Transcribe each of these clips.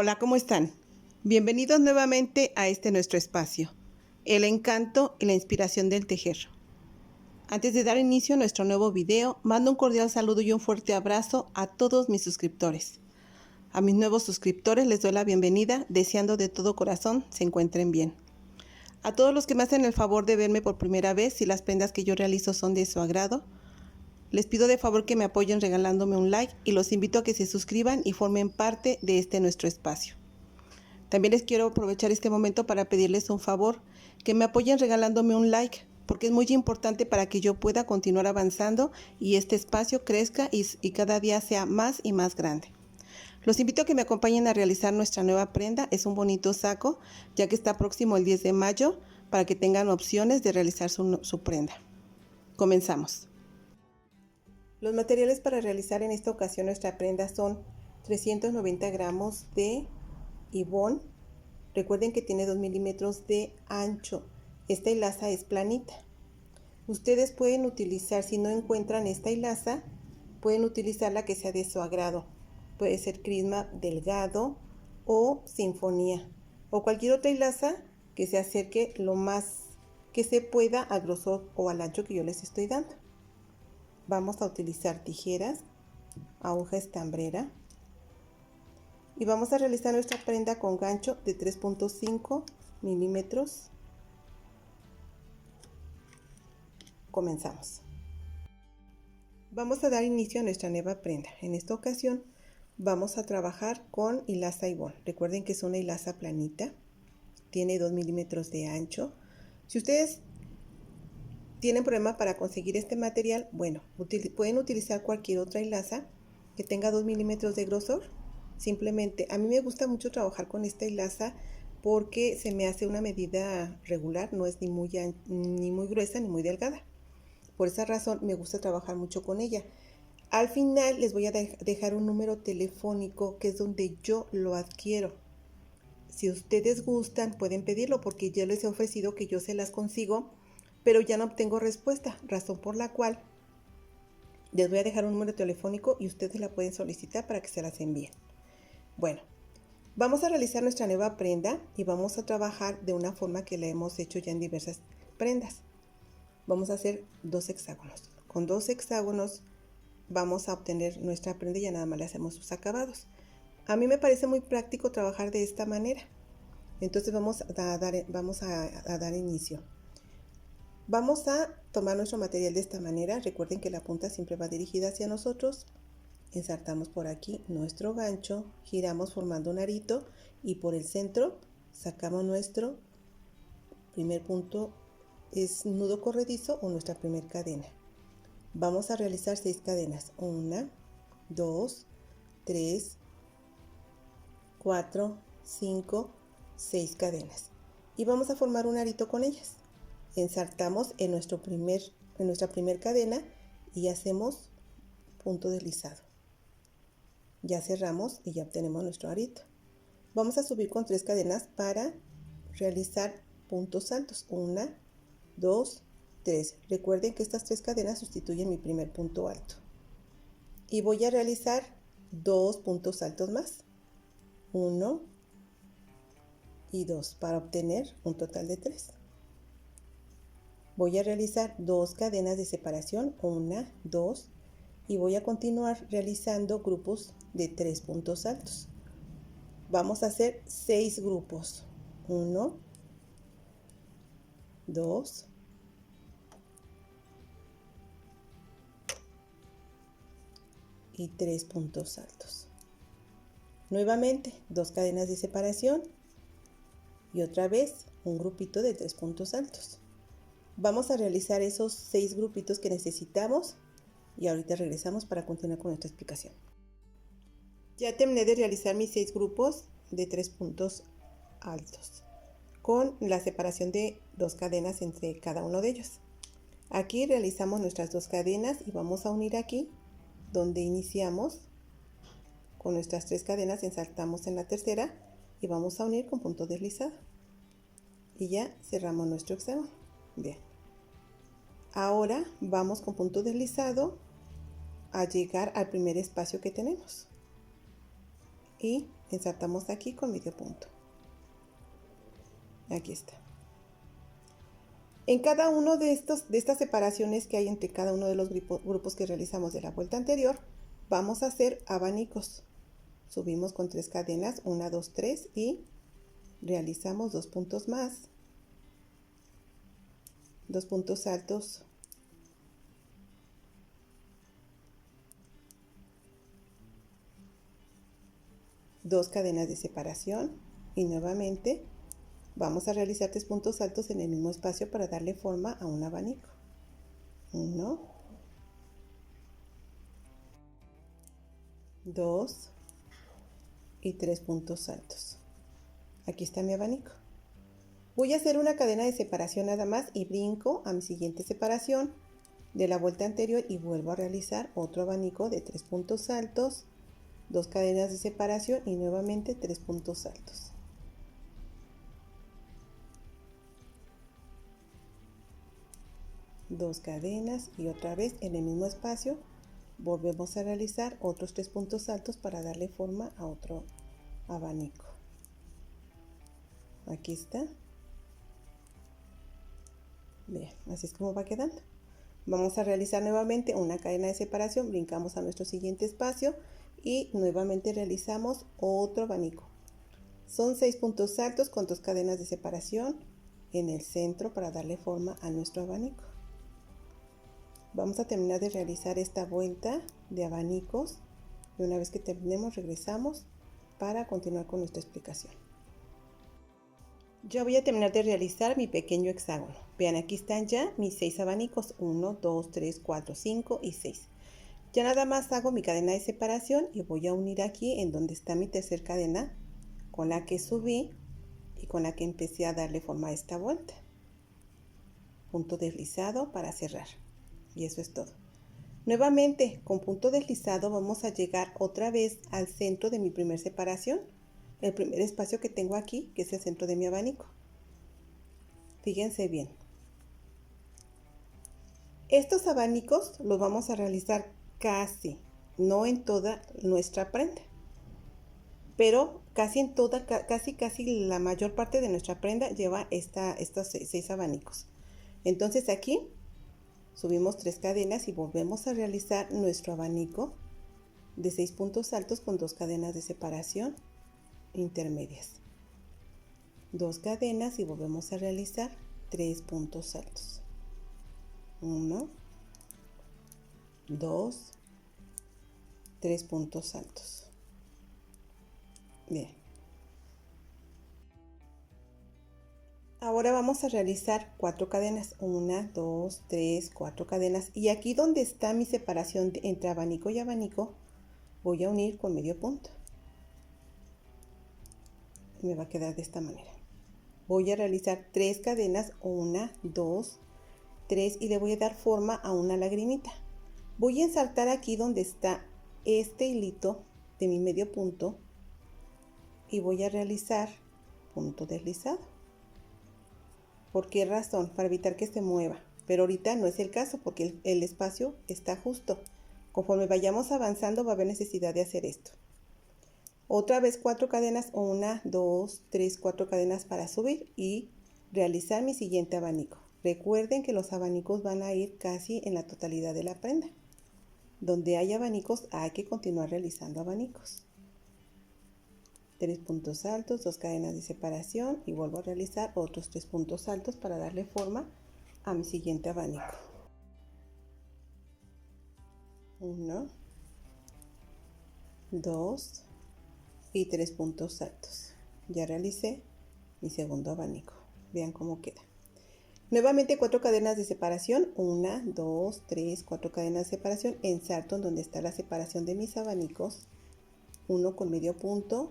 Hola, ¿cómo están? Bienvenidos nuevamente a este nuestro espacio, el encanto y la inspiración del tejer. Antes de dar inicio a nuestro nuevo video, mando un cordial saludo y un fuerte abrazo a todos mis suscriptores. A mis nuevos suscriptores les doy la bienvenida, deseando de todo corazón se encuentren bien. A todos los que me hacen el favor de verme por primera vez, si las prendas que yo realizo son de su agrado, les pido de favor que me apoyen regalándome un like y los invito a que se suscriban y formen parte de este nuestro espacio. También les quiero aprovechar este momento para pedirles un favor, que me apoyen regalándome un like, porque es muy importante para que yo pueda continuar avanzando y este espacio crezca y cada día sea más y más grande. Los invito a que me acompañen a realizar nuestra nueva prenda. Es un bonito saco, ya que está próximo el 10 de mayo, para que tengan opciones de realizar su prenda. Comenzamos. Los materiales para realizar en esta ocasión nuestra prenda son 390 gramos de Ibón. Recuerden que tiene 2 milímetros de ancho. Esta hilaza es planita. Ustedes pueden utilizar, si no encuentran esta hilaza, pueden utilizar la que sea de su agrado. Puede ser crisma delgado o sinfonía, o cualquier otra hilaza que se acerque lo más que se pueda al grosor o al ancho que yo les estoy dando. Vamos a utilizar tijeras, aguja estambrera y vamos a realizar nuestra prenda con gancho de 3.5 milímetros. Comenzamos. Vamos a dar inicio a nuestra nueva prenda. En esta ocasión vamos a trabajar con hilaza Ibón. Recuerden que es una hilaza planita, tiene 2 milímetros de ancho. Si ustedes tienen problema para conseguir este material, bueno, pueden utilizar cualquier otra hilaza que tenga 2 milímetros de grosor. Simplemente, a mí me gusta mucho trabajar con esta hilaza porque se me hace una medida regular, no es ni muy gruesa ni muy delgada. Por esa razón me gusta trabajar mucho con ella. Al final les voy a dejar un número telefónico que es donde yo lo adquiero. Si ustedes gustan, pueden pedirlo porque ya les he ofrecido que yo se las consigo, pero ya no obtengo respuesta, razón por la cual les voy a dejar un número telefónico y ustedes la pueden solicitar para que se las envíen. Bueno, vamos a realizar nuestra nueva prenda y vamos a trabajar de una forma que la hemos hecho ya en diversas prendas. Vamos a hacer 2 hexágonos. Con 2 hexágonos vamos a obtener nuestra prenda y ya nada más le hacemos sus acabados. A mí me parece muy práctico trabajar de esta manera. Entonces vamos a dar inicio. Vamos a tomar nuestro material de esta manera. Recuerden que la punta siempre va dirigida hacia nosotros. Ensartamos por aquí nuestro gancho, giramos formando un arito y por el centro sacamos nuestro primer punto, es nudo corredizo o nuestra primera cadena. Vamos a realizar 6 cadenas. 1, 2, 3, 4, 5, 6 cadenas. Y vamos a formar un arito con ellas. Ensartamos en nuestra primera cadena y hacemos punto deslizado. Ya cerramos y ya obtenemos nuestro arito. Vamos a subir con 3 cadenas para realizar puntos altos. 1, 2, 3. Recuerden que estas 3 cadenas sustituyen mi primer punto alto. Y voy a realizar 2 puntos altos más. 1 y 2 para obtener un total de 3. Voy a realizar 2 cadenas de separación. 1, 2. Y voy a continuar realizando grupos de 3 puntos altos. Vamos a hacer 6 grupos. 1, 2, 3 puntos altos. Nuevamente 2 cadenas de separación y otra vez un grupito de 3 puntos altos. Vamos a realizar esos 6 grupitos que necesitamos y ahorita regresamos para continuar con nuestra explicación. Ya terminé de realizar mis 6 grupos de 3 puntos altos con la separación de 2 cadenas entre cada uno de ellos. Aquí realizamos nuestras 2 cadenas y vamos a unir aquí donde iniciamos con nuestras 3 cadenas, ensartamos en la tercera y vamos a unir con punto deslizado y ya cerramos nuestro hexágono. Bien, ahora vamos con punto deslizado a llegar al primer espacio que tenemos y Ensartamos aquí con medio punto. Aquí está. En cada uno de estas separaciones que hay entre cada uno de los grupos que realizamos de la vuelta anterior, vamos a hacer abanicos. Subimos con 3 cadenas, 1, 2, 3 y realizamos 2 puntos más, 2 puntos altos, 2 cadenas de separación y nuevamente vamos a realizar 3 puntos altos en el mismo espacio para darle forma a un abanico. 1, 2 y 3 puntos altos. Aquí está mi abanico. Voy a hacer una cadena de separación nada más y brinco a mi siguiente separación de la vuelta anterior y vuelvo a realizar otro abanico de 3 puntos altos, 2 cadenas de separación y nuevamente 3 puntos altos. Dos cadenas y otra vez en el mismo espacio volvemos a realizar otros 3 puntos altos para darle forma a otro abanico. Aquí está. Bien, así es como va quedando. Vamos a realizar nuevamente una cadena de separación, brincamos a nuestro siguiente espacio y nuevamente realizamos otro abanico. Son 6 puntos altos con 2 cadenas de separación en el centro para darle forma a nuestro abanico. Vamos a terminar de realizar esta vuelta de abanicos y una vez que terminemos regresamos para continuar con nuestra explicación. Ya voy a terminar de realizar mi pequeño hexágono. Vean, aquí están ya mis 6 abanicos, 1, 2, 3, 4, 5 y 6. Ya nada más hago mi cadena de separación y voy a unir aquí en donde está mi tercer cadena con la que subí y con la que empecé a darle forma a esta vuelta. Punto deslizado para cerrar. Y eso es todo. Nuevamente, con punto deslizado vamos a llegar otra vez al centro de mi primer separación, el primer espacio que tengo aquí, que es el centro de mi abanico. Fíjense bien. Estos abanicos los vamos a realizar casi, no en toda nuestra prenda, pero casi en toda, casi la mayor parte de nuestra prenda lleva estos 6 abanicos. Entonces aquí subimos 3 cadenas y volvemos a realizar nuestro abanico de 6 puntos altos con 2 cadenas de separación intermedias. 2 cadenas y volvemos a realizar 3 puntos altos. 1, 2, 3 puntos altos. Bien. Ahora vamos a realizar 4 cadenas, 1, 2, 3, 4 cadenas y aquí donde está mi separación entre abanico y abanico voy a unir con medio punto. Me va a quedar de esta manera. Voy a realizar 3 cadenas, 1, 2, 3 y le voy a dar forma a una lagrimita. Voy a ensartar aquí donde está este hilito de mi medio punto y voy a realizar punto deslizado. ¿Por qué razón? Para evitar que se mueva. Pero ahorita no es el caso porque el espacio está justo. Conforme vayamos avanzando va a haber necesidad de hacer esto. Otra vez 4 cadenas, 1, 2, 3, 4 cadenas para subir y realizar mi siguiente abanico. Recuerden que los abanicos van a ir casi en la totalidad de la prenda. Donde hay abanicos hay que continuar realizando abanicos. 3 puntos altos, 2 cadenas de separación y vuelvo a realizar otros 3 puntos altos para darle forma a mi siguiente abanico. 1, 2 y 3 puntos altos. Ya realicé mi segundo abanico. Vean cómo queda. Nuevamente 4 cadenas de separación, 1, 2, 3, 4 cadenas de separación, ensarto en donde está la separación de mis abanicos, 1 con medio punto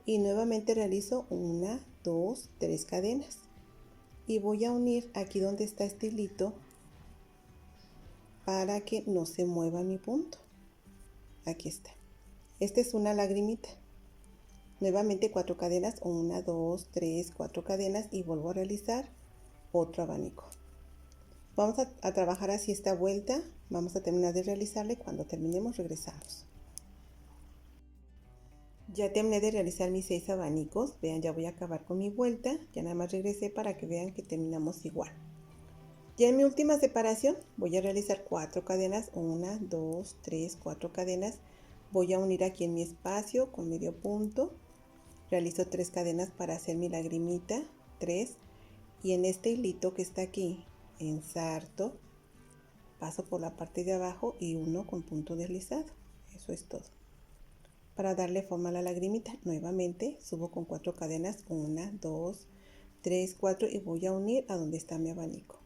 y nuevamente realizo 1, 2, 3 cadenas y voy a unir aquí donde está este hilito para que no se mueva mi punto. Aquí está. Esta es una lagrimita. Nuevamente 4 cadenas, 1, 2, 3, 4 cadenas y vuelvo a realizar otro abanico. Vamos a trabajar así esta vuelta. Vamos a terminar de realizarle. Cuando terminemos regresamos. Ya terminé de realizar mis 6 abanicos. Vean, ya voy a acabar con mi vuelta. Ya nada más regresé para que vean que terminamos igual. Ya en mi última separación voy a realizar 4 cadenas. 1, 2, 3, 4 cadenas. Voy a unir aquí en mi espacio con medio punto. Realizo 3 cadenas para hacer mi lagrimita. 3. Y en este hilito que está aquí, ensarto. Paso por la parte de abajo y uno con punto deslizado. Eso es todo. Para darle forma a la lagrimita, nuevamente subo con 4 cadenas, 1, 2, 3, 4 y voy a unir a donde está mi abanico.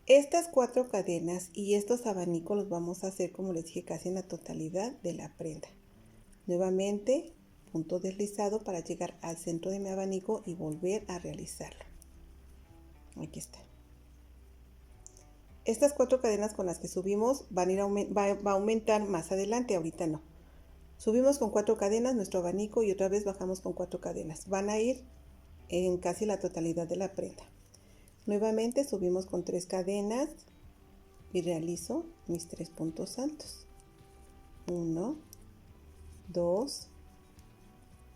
Estas 4 cadenas y estos abanicos los vamos a hacer, como les dije, casi en la totalidad de la prenda. Nuevamente, punto deslizado para llegar al centro de mi abanico y volver a realizarlo. Aquí está. Estas 4 cadenas con las que subimos va a aumentar más adelante, ahorita no. Subimos con 4 cadenas nuestro abanico y otra vez bajamos con 4 cadenas. Van a ir en casi la totalidad de la prenda. Nuevamente subimos con 3 cadenas y realizo mis 3 puntos altos. 1, 2,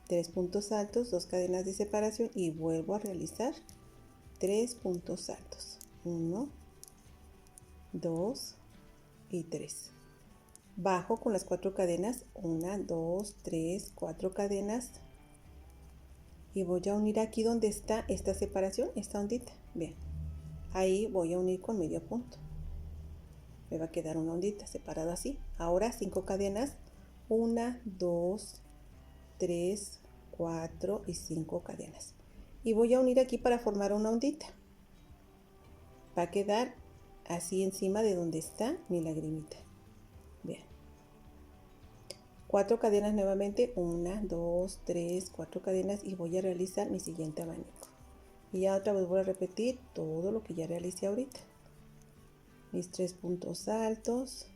3 puntos altos, 2 cadenas de separación y vuelvo a realizar 3 puntos altos. 1, 2 y 3. Bajo con las 4 cadenas, 1, 2, 3, 4 cadenas y voy a unir aquí donde está esta separación, esta ondita. Bien, ahí voy a unir con medio punto. Me va a quedar una ondita separada así. Ahora 5 cadenas, 1, 2, 3, 4 y 5 cadenas. Y voy a unir aquí para formar una ondita. Va a quedar así encima de donde está mi lagrimita. Bien. 4 cadenas nuevamente, 1, 2, 3, 4 cadenas y voy a realizar mi siguiente abanico. Y ya otra vez voy a repetir todo lo que ya realicé ahorita. Mis 3 puntos altos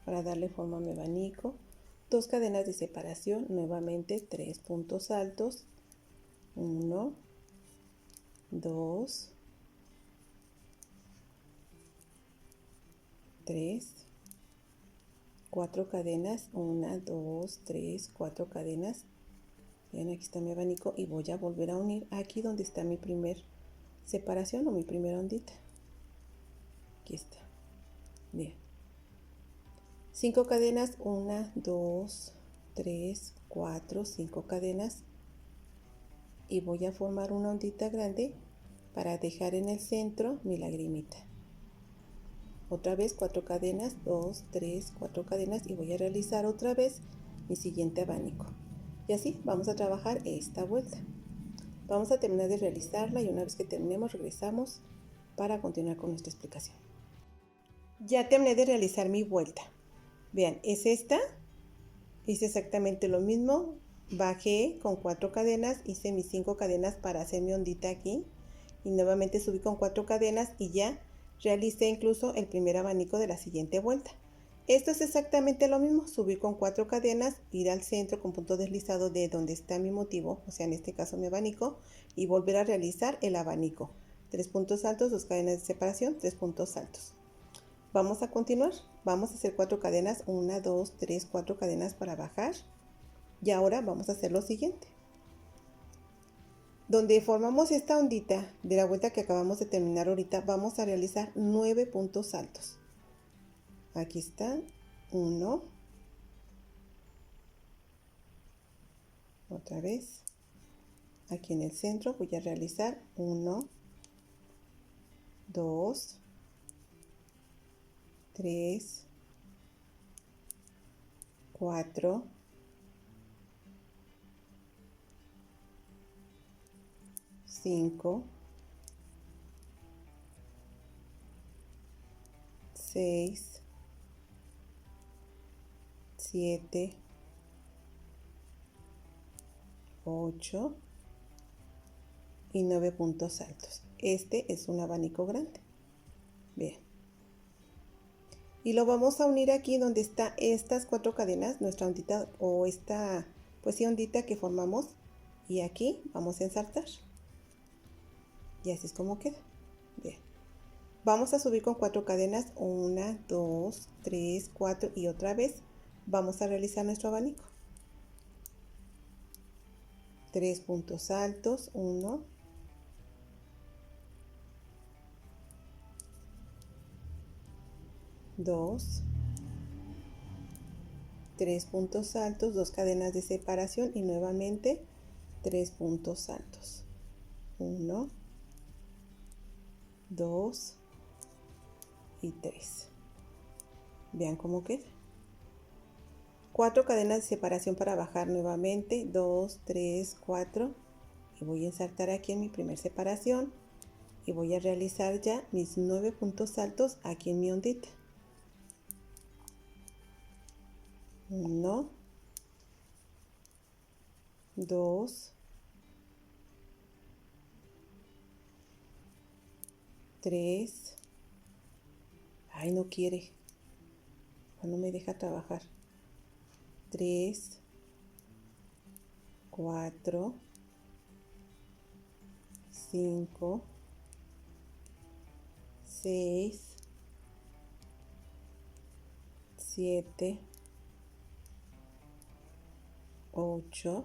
para darle forma a mi abanico. 2 cadenas de separación, nuevamente 3 puntos altos. 1, 2, 3, 4 cadenas, 1, 2, 3, 4 cadenas. Ven, aquí está mi abanico y voy a volver a unir aquí donde está mi primer separación o mi primera ondita. Aquí está. Bien. 5 cadenas, 1, 2, 3, 4, 5 cadenas. Y voy a formar una ondita grande para dejar en el centro mi lagrimita. Otra vez 4 cadenas, 2, 3, 4 cadenas y voy a realizar otra vez mi siguiente abanico. Y así vamos a trabajar esta vuelta. Vamos a terminar de realizarla y una vez que terminemos regresamos para continuar con nuestra explicación. Ya terminé de realizar mi vuelta. Vean, es esta. Hice exactamente lo mismo. Bajé con 4 cadenas, hice mis 5 cadenas para hacer mi ondita aquí. Y nuevamente subí con 4 cadenas y ya realicé incluso el primer abanico de la siguiente vuelta. Esto es exactamente lo mismo, subir con 4 cadenas, ir al centro con punto deslizado de donde está mi motivo, o sea en este caso mi abanico, y volver a realizar el abanico. 3 puntos altos, 2 cadenas de separación, 3 puntos altos. Vamos a continuar, vamos a hacer 4 cadenas, 1, 2, 3, 4 cadenas para bajar. Y ahora vamos a hacer lo siguiente. Donde formamos esta ondita de la vuelta que acabamos de terminar ahorita, vamos a realizar 9 puntos altos. Aquí está, 1, otra vez, aquí en el centro voy a realizar 1, 2, 3, 4, 5, 6, 7, 8 y 9 puntos altos. Este es un abanico grande. Bien. Y lo vamos a unir aquí donde está estas 4 cadenas, nuestra ondita o esta, pues sí, ondita que formamos. Y aquí vamos a ensartar. Y así es como queda. Bien. Vamos a subir con 4 cadenas, 1, 2, 3, 4 y otra vez vamos a realizar nuestro abanico. 3 puntos altos, 1, 2, 3 puntos altos, 2 cadenas de separación y nuevamente 3 puntos altos, 1, 2 y 3. Vean cómo queda. 4 cadenas de separación para bajar nuevamente, 2, 3, 4, y voy a insertar aquí en mi primer separación y voy a realizar ya mis 9 puntos altos aquí en mi ondita. 1, 2, 3, ay, no quiere, no me deja trabajar, 3, 4, 5, 6, 7, 8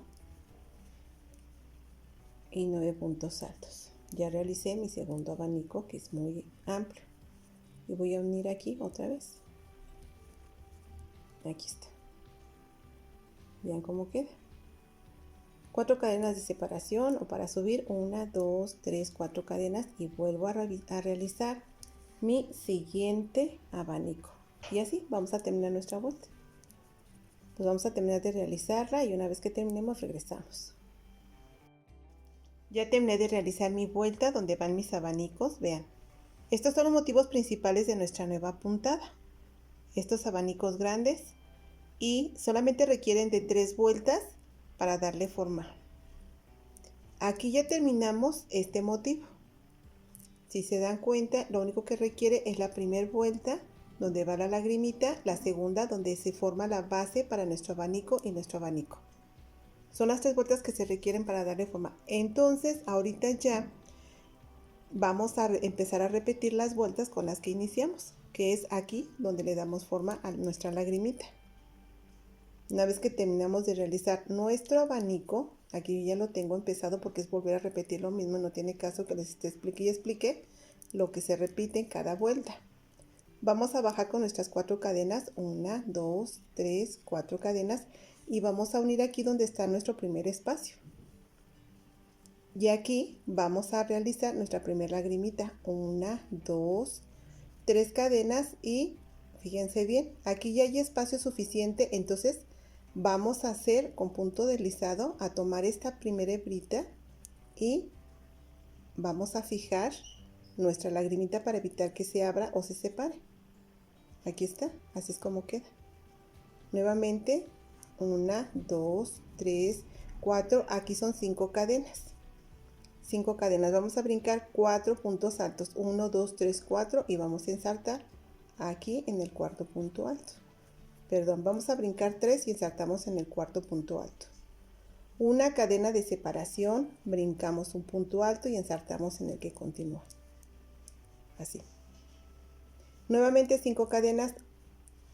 y 9 puntos altos. Ya realicé mi segundo abanico, que es muy amplio, y voy a unir aquí otra vez. Aquí está. Vean cómo queda. 4 cadenas de separación, o para subir 1, 2, 3, 4 cadenas, y vuelvo a realizar mi siguiente abanico. Y así vamos a terminar nuestra vuelta. Pues vamos a terminar de realizarla y una vez que terminemos regresamos. Ya terminé de realizar mi vuelta donde van mis abanicos. Vean, estos son los motivos principales de nuestra nueva puntada. Estos abanicos grandes, y solamente requieren de 3 vueltas para darle forma. Aquí ya terminamos este motivo. Si se dan cuenta, lo único que requiere es la primera vuelta donde va la lagrimita, la segunda donde se forma la base para nuestro abanico y nuestro abanico. Son las 3 vueltas que se requieren para darle forma. Entonces, ahorita ya vamos a empezar a repetir las vueltas con las que iniciamos, que es aquí donde le damos forma a nuestra lagrimita. Una vez que terminamos de realizar nuestro abanico, aquí ya lo tengo empezado porque es volver a repetir lo mismo, no tiene caso que les explique y explique lo que se repite en cada vuelta. Vamos a bajar con nuestras 4 cadenas, 1, 2, 3, 4 cadenas, y vamos a unir aquí donde está nuestro primer espacio. Y aquí vamos a realizar nuestra primera lagrimita, 1, 2, 3 cadenas, y fíjense bien, aquí ya hay espacio suficiente, entonces vamos a hacer con punto deslizado, a tomar esta primera hebrita y vamos a fijar nuestra lagrimita para evitar que se abra o se separe. Aquí está, así es como queda. Nuevamente, 1, 2, 3, 4, aquí son 5 cadenas. 5 cadenas, vamos a brincar 4 puntos altos, 1, 2, 3, 4, y vamos a ensartar aquí en el cuarto punto alto. Perdón, vamos a brincar 3 y ensartamos en el cuarto punto alto. Una cadena de separación, brincamos un punto alto y ensartamos en el que continúa. Así. Nuevamente 5 cadenas,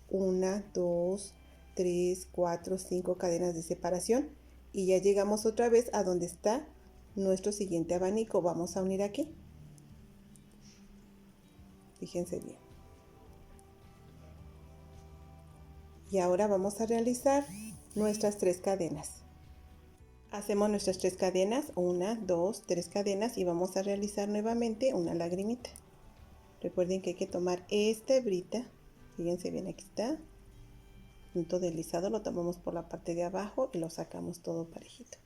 1, 2, 3, 4, 5 cadenas de separación, y ya llegamos otra vez a donde está nuestro siguiente abanico. Vamos a unir aquí. Fíjense bien. Y ahora vamos a realizar nuestras 3 cadenas. Hacemos nuestras 3 cadenas, 1, 2, 3 cadenas, y vamos a realizar nuevamente una lagrimita. Recuerden que hay que tomar esta hebrita, fíjense bien, aquí está, punto deslizado, lo tomamos por la parte de abajo y lo sacamos todo parejito.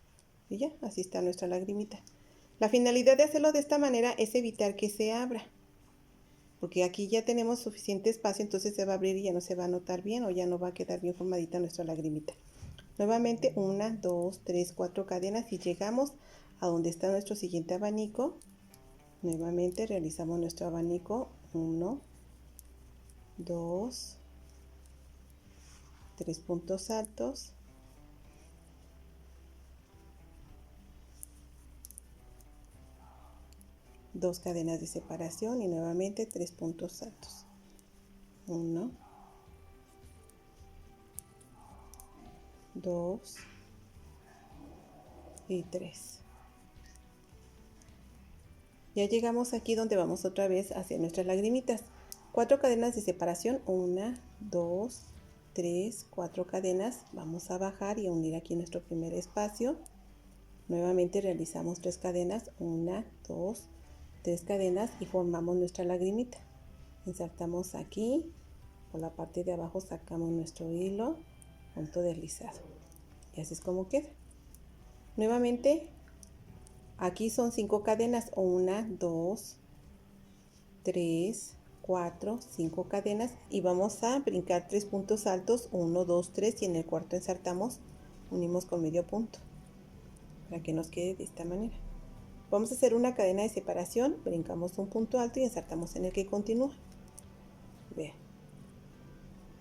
Y ya, así está nuestra lagrimita. La finalidad de hacerlo de esta manera es evitar que se abra, porque aquí ya tenemos suficiente espacio, entonces se va a abrir y ya no se va a notar bien, o ya no va a quedar bien formadita nuestra lagrimita. Nuevamente 1, 2, 3, 4 cadenas y llegamos a donde está nuestro siguiente abanico. Nuevamente realizamos nuestro abanico, 1, 2, 3 puntos altos, 2 cadenas de separación y nuevamente 3 puntos altos. 1, 2, y 3. Ya llegamos aquí donde vamos otra vez a hacer nuestras lagrimitas. 4 cadenas de separación, 1, 2, 3, 4 cadenas. Vamos a bajar y a unir aquí nuestro primer espacio. Nuevamente realizamos 3 cadenas, 1, 2, 3 cadenas y formamos nuestra lagrimita. Insertamos aquí, por la parte de abajo sacamos nuestro hilo, punto deslizado. Y así es como queda. Nuevamente, aquí son 5 cadenas, 1, 2, 3, 4, 5 cadenas y vamos a brincar 3 puntos altos, 1, 2, 3 y en el cuarto insertamos, unimos con medio punto para que nos quede de esta manera. Vamos a hacer una cadena de separación, brincamos un punto alto y insertamos en el que continúa. Vean.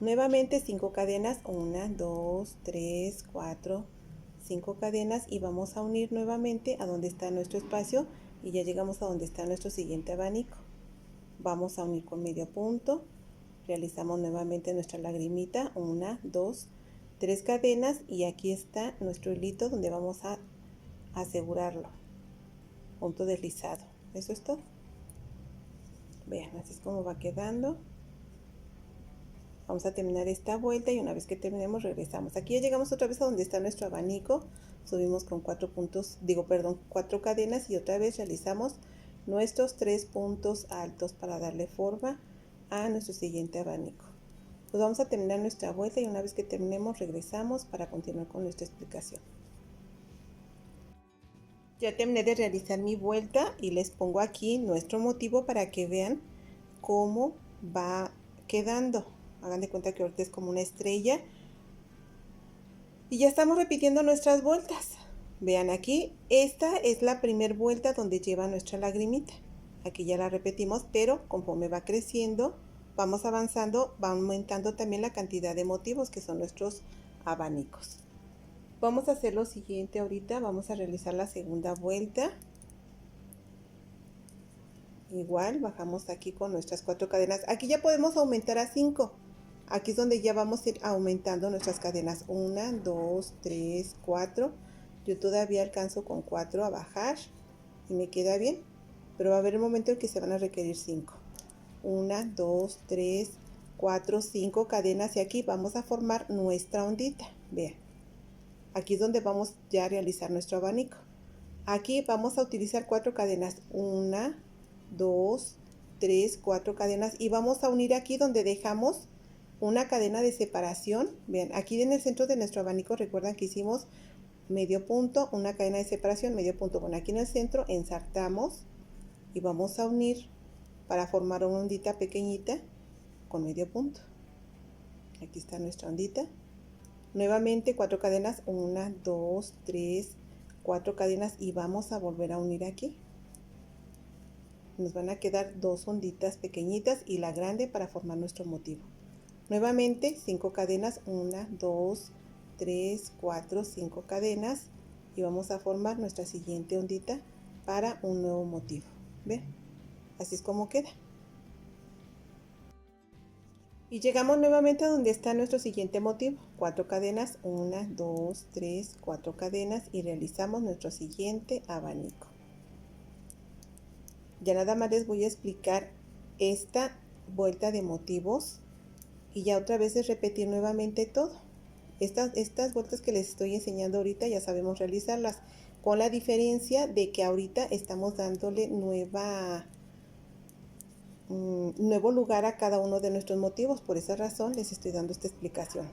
Nuevamente 5 cadenas, 1, 2, 3, 4, 5 cadenas y vamos a unir nuevamente a donde está nuestro espacio y ya llegamos a donde está nuestro siguiente abanico. Vamos a unir con medio punto, realizamos nuevamente nuestra lagrimita, 1, 2, 3 cadenas y aquí está nuestro hilito donde vamos a asegurarlo, punto deslizado. Eso es todo. Vean, así es como va quedando. Vamos a terminar esta vuelta y una vez que terminemos regresamos. Aquí ya llegamos otra vez a donde está nuestro abanico. Subimos con 4 cadenas y otra vez realizamos nuestros 3 puntos altos para darle forma a nuestro siguiente abanico. Pues vamos a terminar nuestra vuelta y una vez que terminemos regresamos para continuar con nuestra explicación. Ya terminé de realizar mi vuelta y les pongo aquí nuestro motivo para que vean cómo va quedando. Hagan de cuenta que ahorita es como una estrella. Y ya estamos repitiendo nuestras vueltas. Vean aquí, esta es la primera vuelta donde lleva nuestra lagrimita. Aquí ya la repetimos, pero conforme va creciendo, vamos avanzando, va aumentando también la cantidad de motivos que son nuestros abanicos. Vamos a hacer lo siguiente ahorita, vamos a realizar la segunda vuelta. Igual, bajamos aquí con nuestras 4 cadenas. Aquí ya podemos aumentar a 5. Aquí es donde ya vamos a ir aumentando nuestras cadenas. 1, 2, 3, 4. Yo todavía alcanzo con 4 a bajar y me queda bien. Pero va a haber un momento en que se van a requerir 5. 1, 2, 3, 4, 5 cadenas y aquí vamos a formar nuestra ondita. Vean. Aquí es donde vamos ya a realizar nuestro abanico. Aquí vamos a utilizar 4 cadenas. 1, 2, 3, 4 cadenas y vamos a unir aquí donde dejamos una cadena de separación. Vean, aquí en el centro de nuestro abanico recuerdan que hicimos medio punto, una cadena de separación, medio punto. Bueno, aquí en el centro ensartamos y vamos a unir para formar una ondita pequeñita con medio punto. Aquí está nuestra ondita. Nuevamente 4 cadenas, 1, 2, 3, 4 cadenas y vamos a volver a unir aquí. Nos van a quedar 2 onditas pequeñitas y la grande para formar nuestro motivo. Nuevamente 5 cadenas, 1, 2, 3, 4, 5 cadenas y vamos a formar nuestra siguiente ondita para un nuevo motivo. ¿Ven? Así es como queda. Y llegamos nuevamente a donde está nuestro siguiente motivo. 4 cadenas, 1, 2, 3, 4 cadenas y realizamos nuestro siguiente abanico. Ya nada más les voy a explicar esta vuelta de motivos y ya otra vez es repetir nuevamente todo. Estas vueltas que les estoy enseñando ahorita ya sabemos realizarlas, con la diferencia de que ahorita estamos dándole nuevo lugar a cada uno de nuestros motivos. Por esa razón les estoy dando esta explicación.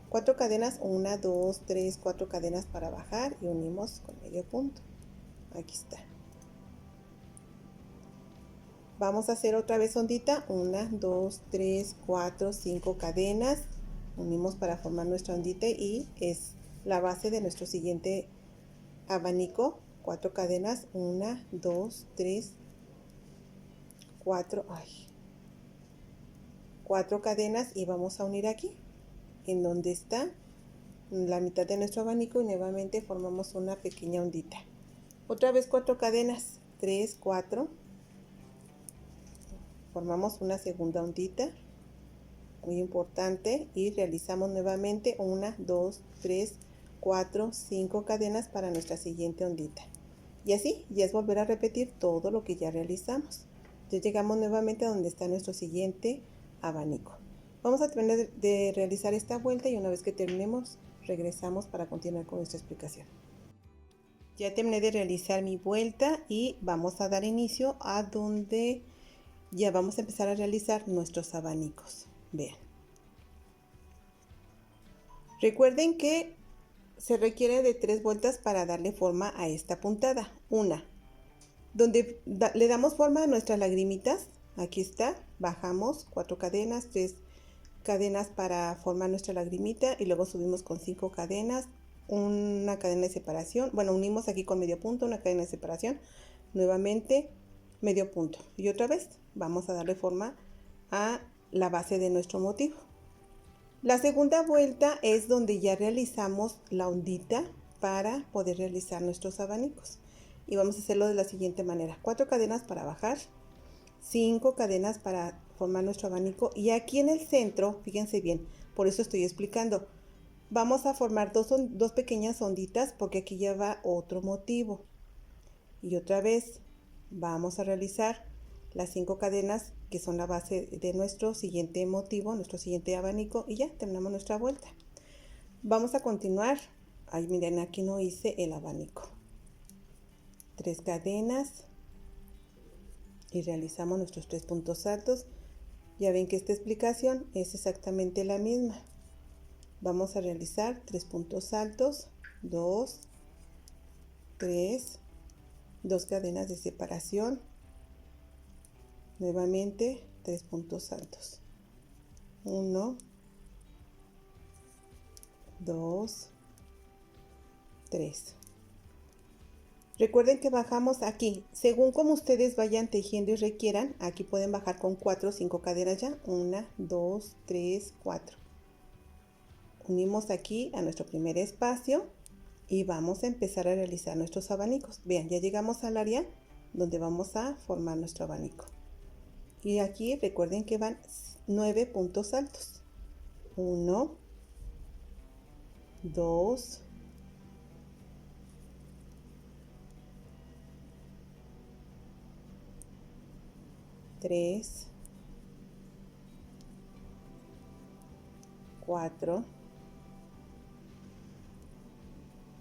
4 cadenas, 1, 2, 3, 4 cadenas para bajar y unimos con medio punto. Aquí está. Vamos a hacer otra vez ondita, 1, 2, 3, 4, 5 cadenas, unimos para formar nuestra ondita y es la base de nuestro siguiente abanico. 4 cadenas, 1, 2, 3, 4, 4 cadenas y vamos a unir aquí, en donde está la mitad de nuestro abanico y nuevamente formamos una pequeña ondita. Otra vez 4 cadenas, 3, 4. Formamos una segunda ondita, muy importante, y realizamos nuevamente 1, 2, 3, 4, 5 cadenas para nuestra siguiente ondita. Y así ya es volver a repetir todo lo que ya realizamos. Ya llegamos nuevamente a donde está nuestro siguiente abanico. Vamos a terminar de realizar esta vuelta y una vez que terminemos regresamos para continuar con nuestra explicación. Ya terminé de realizar mi vuelta y vamos a dar inicio a donde ya vamos a empezar a realizar nuestros abanicos. Vean. Recuerden que se requiere de 3 vueltas para darle forma a esta puntada. Una, donde le damos forma a nuestras lagrimitas. Aquí está, bajamos 4 cadenas, 3 cadenas para formar nuestra lagrimita y luego subimos con 5 cadenas, una cadena de separación. Bueno, unimos aquí con medio punto, una cadena de separación, nuevamente medio punto y otra vez vamos a darle forma a la base de nuestro motivo. La segunda vuelta es donde ya realizamos la ondita para poder realizar nuestros abanicos y vamos a hacerlo de la siguiente manera: 4 cadenas para bajar, 5 cadenas para formar nuestro abanico y aquí en el centro, fíjense bien, por eso estoy explicando, vamos a formar dos pequeñas onditas porque aquí ya va otro motivo y otra vez vamos a realizar las 5 cadenas que son la base de nuestro siguiente motivo, nuestro siguiente abanico, y ya terminamos nuestra vuelta. Vamos a continuar. Ahí miren, aquí no hice el abanico. 3 cadenas y realizamos nuestros 3 puntos altos. Ya ven que esta explicación es exactamente la misma. Vamos a realizar 3 puntos altos, 2, 3, 2 cadenas de separación, nuevamente 3 puntos altos, 1, 2, 3. Recuerden que bajamos aquí, según como ustedes vayan tejiendo y requieran, aquí pueden bajar con 4 o 5 cadenas ya, 1, 2, 3, 4. Unimos aquí a nuestro primer espacio y vamos a empezar a realizar nuestros abanicos. Vean, ya llegamos al área donde vamos a formar nuestro abanico. Y aquí recuerden que van 9 puntos altos. 1, 2, 3, 4,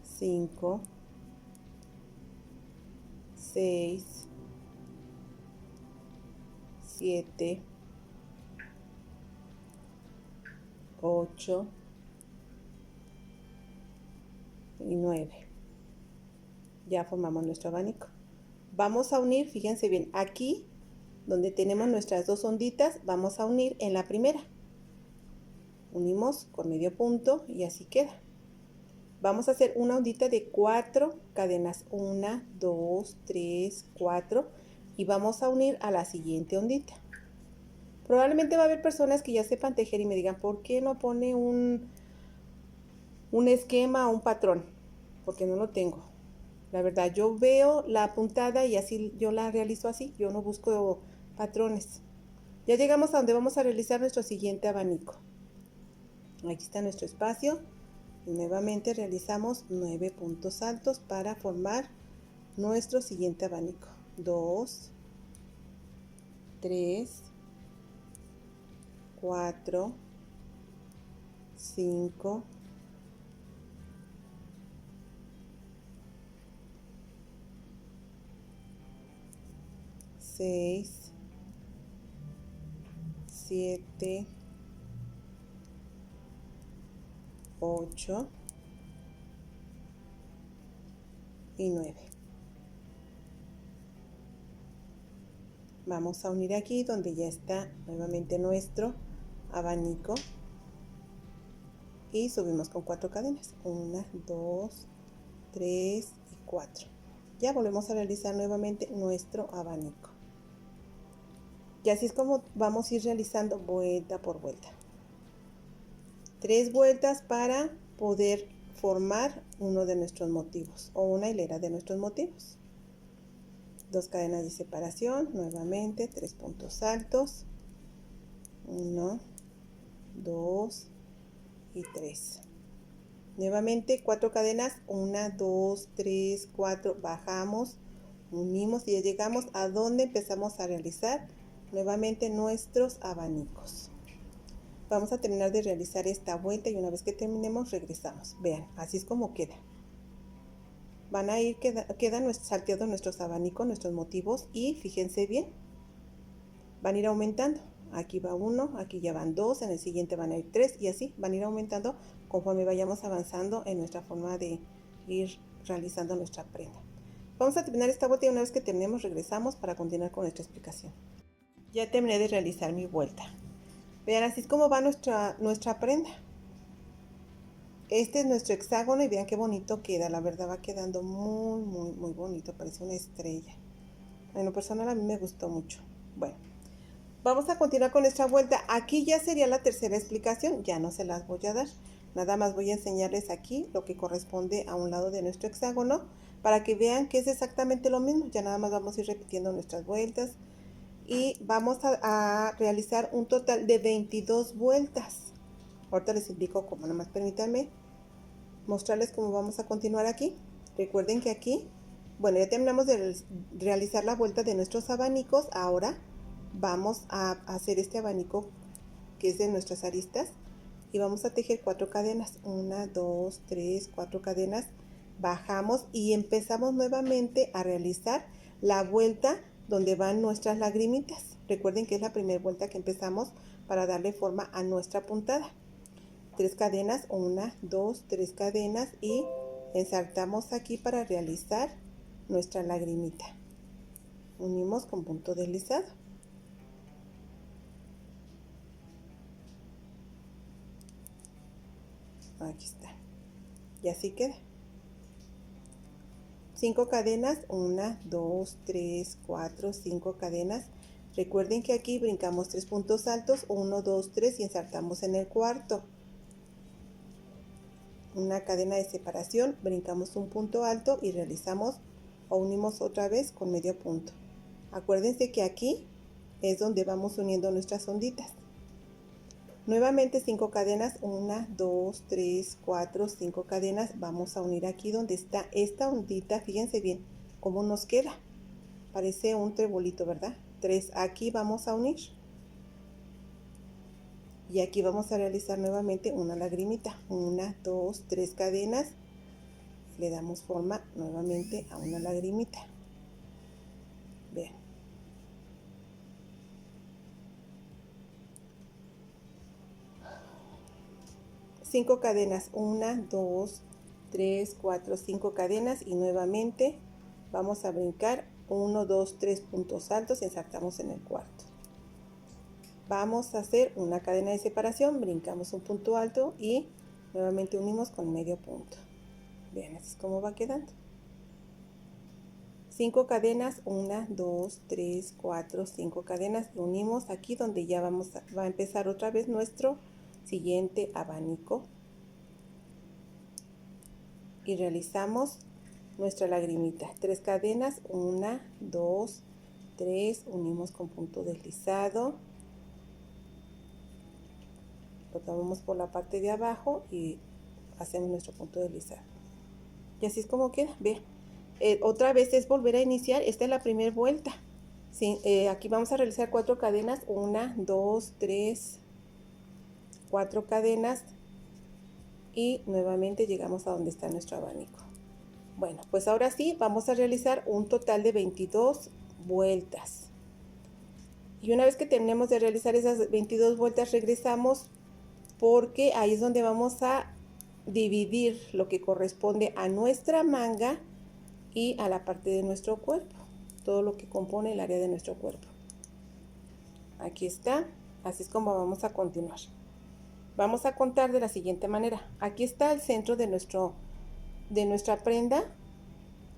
5, 6, 7, 8 y 9. Ya formamos nuestro abanico. Vamos a unir, fíjense bien, aquí donde tenemos nuestras 2 onditas, vamos a unir en la primera. Unimos con medio punto y así queda. Vamos a hacer una ondita de 4 cadenas, 1, 2, 3, 4 y vamos a unir a la siguiente ondita. Probablemente va a haber personas que ya sepan tejer y me digan, ¿por qué no pone un esquema o un patrón? Porque no lo tengo. La verdad, yo veo la puntada y así yo la realizo así, yo no busco patrones. Ya llegamos a donde vamos a realizar nuestro siguiente abanico. Aquí está nuestro espacio y nuevamente realizamos 9 puntos altos para formar nuestro siguiente abanico. 2, 3, 4, 5, 6, 7, 8 y 9. Vamos a unir aquí donde ya está nuevamente nuestro abanico y subimos con 4 cadenas, 1, 2, 3 y 4. Ya volvemos a realizar nuevamente nuestro abanico. Y así es como vamos a ir realizando vuelta por vuelta. 3 vueltas para poder formar uno de nuestros motivos o una hilera de nuestros motivos. 2 cadenas de separación, nuevamente 3 puntos altos, 1, 2 y 3. Nuevamente 4 cadenas, 1, 2, 3, 4, bajamos, unimos y ya llegamos a donde empezamos a realizar nuevamente nuestros abanicos. Vamos a terminar de realizar esta vuelta y una vez que terminemos regresamos. Vean, así es como queda. Van a ir, quedan salteados nuestros abanicos, nuestros motivos, y fíjense bien, van a ir aumentando. Aquí va 1, aquí ya van 2, en el siguiente van a ir 3 y así van a ir aumentando conforme vayamos avanzando en nuestra forma de ir realizando nuestra prenda. Vamos a terminar esta vuelta y una vez que terminemos regresamos para continuar con nuestra explicación. Ya terminé de realizar mi vuelta. Vean, así es como va nuestra prenda. Este es nuestro hexágono y vean qué bonito queda. La verdad va quedando muy bonito. Parece una estrella. En lo personal a mí me gustó mucho. Bueno, vamos a continuar con nuestra vuelta. Aquí ya sería la tercera explicación. Ya no se las voy a dar. Nada más voy a enseñarles aquí lo que corresponde a un lado de nuestro hexágono para que vean que es exactamente lo mismo. Ya nada más vamos a ir repitiendo nuestras vueltas. Y vamos a realizar un total de 22 vueltas. Ahorita les explico cómo, nomás permítanme mostrarles cómo vamos a continuar aquí. Recuerden que aquí, bueno, ya terminamos de realizar la vuelta de nuestros abanicos. Ahora vamos a hacer este abanico que es de nuestras aristas y vamos a tejer 4 cadenas. 1, 2, 3, 4 cadenas. Bajamos y empezamos nuevamente a realizar la vuelta donde van nuestras lagrimitas. Recuerden que es la primera vuelta que empezamos para darle forma a nuestra puntada. 3 cadenas, 1, 2, 3 cadenas y ensartamos aquí para realizar nuestra lagrimita. Unimos con punto deslizado. Aquí está. Y así queda. 5 cadenas, 1, 2, 3, 4, 5 cadenas. Recuerden que aquí brincamos 3 puntos altos, 1, 2, 3 y ensartamos en el cuarto. Una cadena de separación, brincamos un punto alto y realizamos o unimos otra vez con medio punto. Acuérdense que aquí es donde vamos uniendo nuestras onditas. Nuevamente 5 cadenas, 1, 2, 3, 4, 5 cadenas. Vamos a unir aquí donde está esta ondita. Fíjense bien cómo nos queda. Parece un trebolito, ¿verdad? 3, aquí vamos a unir. Y aquí vamos a realizar nuevamente una lagrimita. 1, 2, 3 cadenas. Le damos forma nuevamente a una lagrimita. Vean. Cinco cadenas. 1, 2, 3, 4, 5 cadenas. Y nuevamente vamos a brincar 1, 2, 3 puntos altos y ensartamos en el cuarto. Vamos a hacer una cadena de separación, brincamos un punto alto y nuevamente unimos con medio punto. Vean, así es como va quedando. 5 cadenas, 1, 2, 3, 4, 5 cadenas y unimos aquí donde ya va a empezar otra vez nuestro siguiente abanico. Y realizamos nuestra lagrimita. 3 cadenas, 1, 2, 3, unimos con punto deslizado. Lo tomamos por la parte de abajo y hacemos nuestro punto deslizado. Y así es como queda. Vean. Otra vez es volver a iniciar. Esta es la primera vuelta. Sí, aquí vamos a realizar 4 cadenas. 1, 2, 3, 4 cadenas. Y nuevamente llegamos a donde está nuestro abanico. Bueno, pues ahora sí vamos a realizar un total de 22 vueltas. Y una vez que terminemos de realizar esas 22 vueltas regresamos, porque ahí es donde vamos a dividir lo que corresponde a nuestra manga y a la parte de nuestro cuerpo, todo lo que compone el área de nuestro cuerpo. Aquí está, así es como vamos a continuar. Vamos a contar de la siguiente manera. Aquí está el centro de nuestra prenda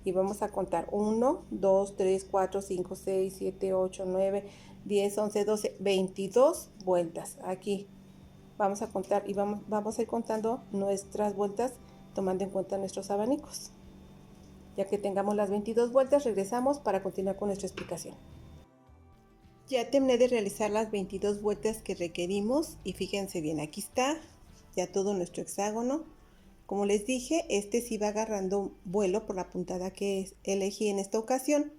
y vamos a contar 1, 2, 3, 4, 5, 6, 7, 8, 9, 10, 11, 12, 22 vueltas. Aquí vamos a contar y vamos a ir contando nuestras vueltas tomando en cuenta nuestros abanicos. Ya que tengamos las 22 vueltas, regresamos para continuar con nuestra explicación. Ya terminé de realizar las 22 vueltas que requerimos y fíjense bien, aquí está ya todo nuestro hexágono. Como les dije, este sí va agarrando vuelo por la puntada que elegí en esta ocasión.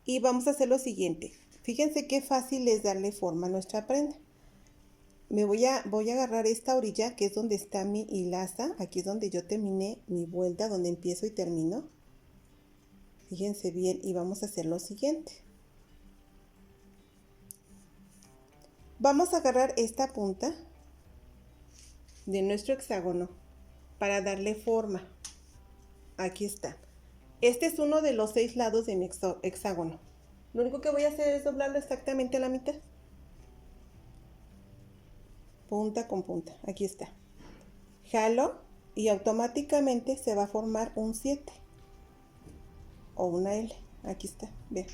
Y vamos a hacer lo siguiente. Fíjense qué fácil es darle forma a nuestra prenda. Voy a agarrar esta orilla que es donde está mi hilaza. Aquí es donde yo terminé mi vuelta, donde empiezo y termino. Fíjense bien y vamos a hacer lo siguiente. Vamos a agarrar esta punta de nuestro hexágono para darle forma. Aquí está. Este es uno de los 6 lados de mi hexágono. Lo único que voy a hacer es doblarlo exactamente a la mitad. Punta con punta. Aquí está. Jalo y automáticamente se va a formar un 7 o una L. Aquí está. Vean.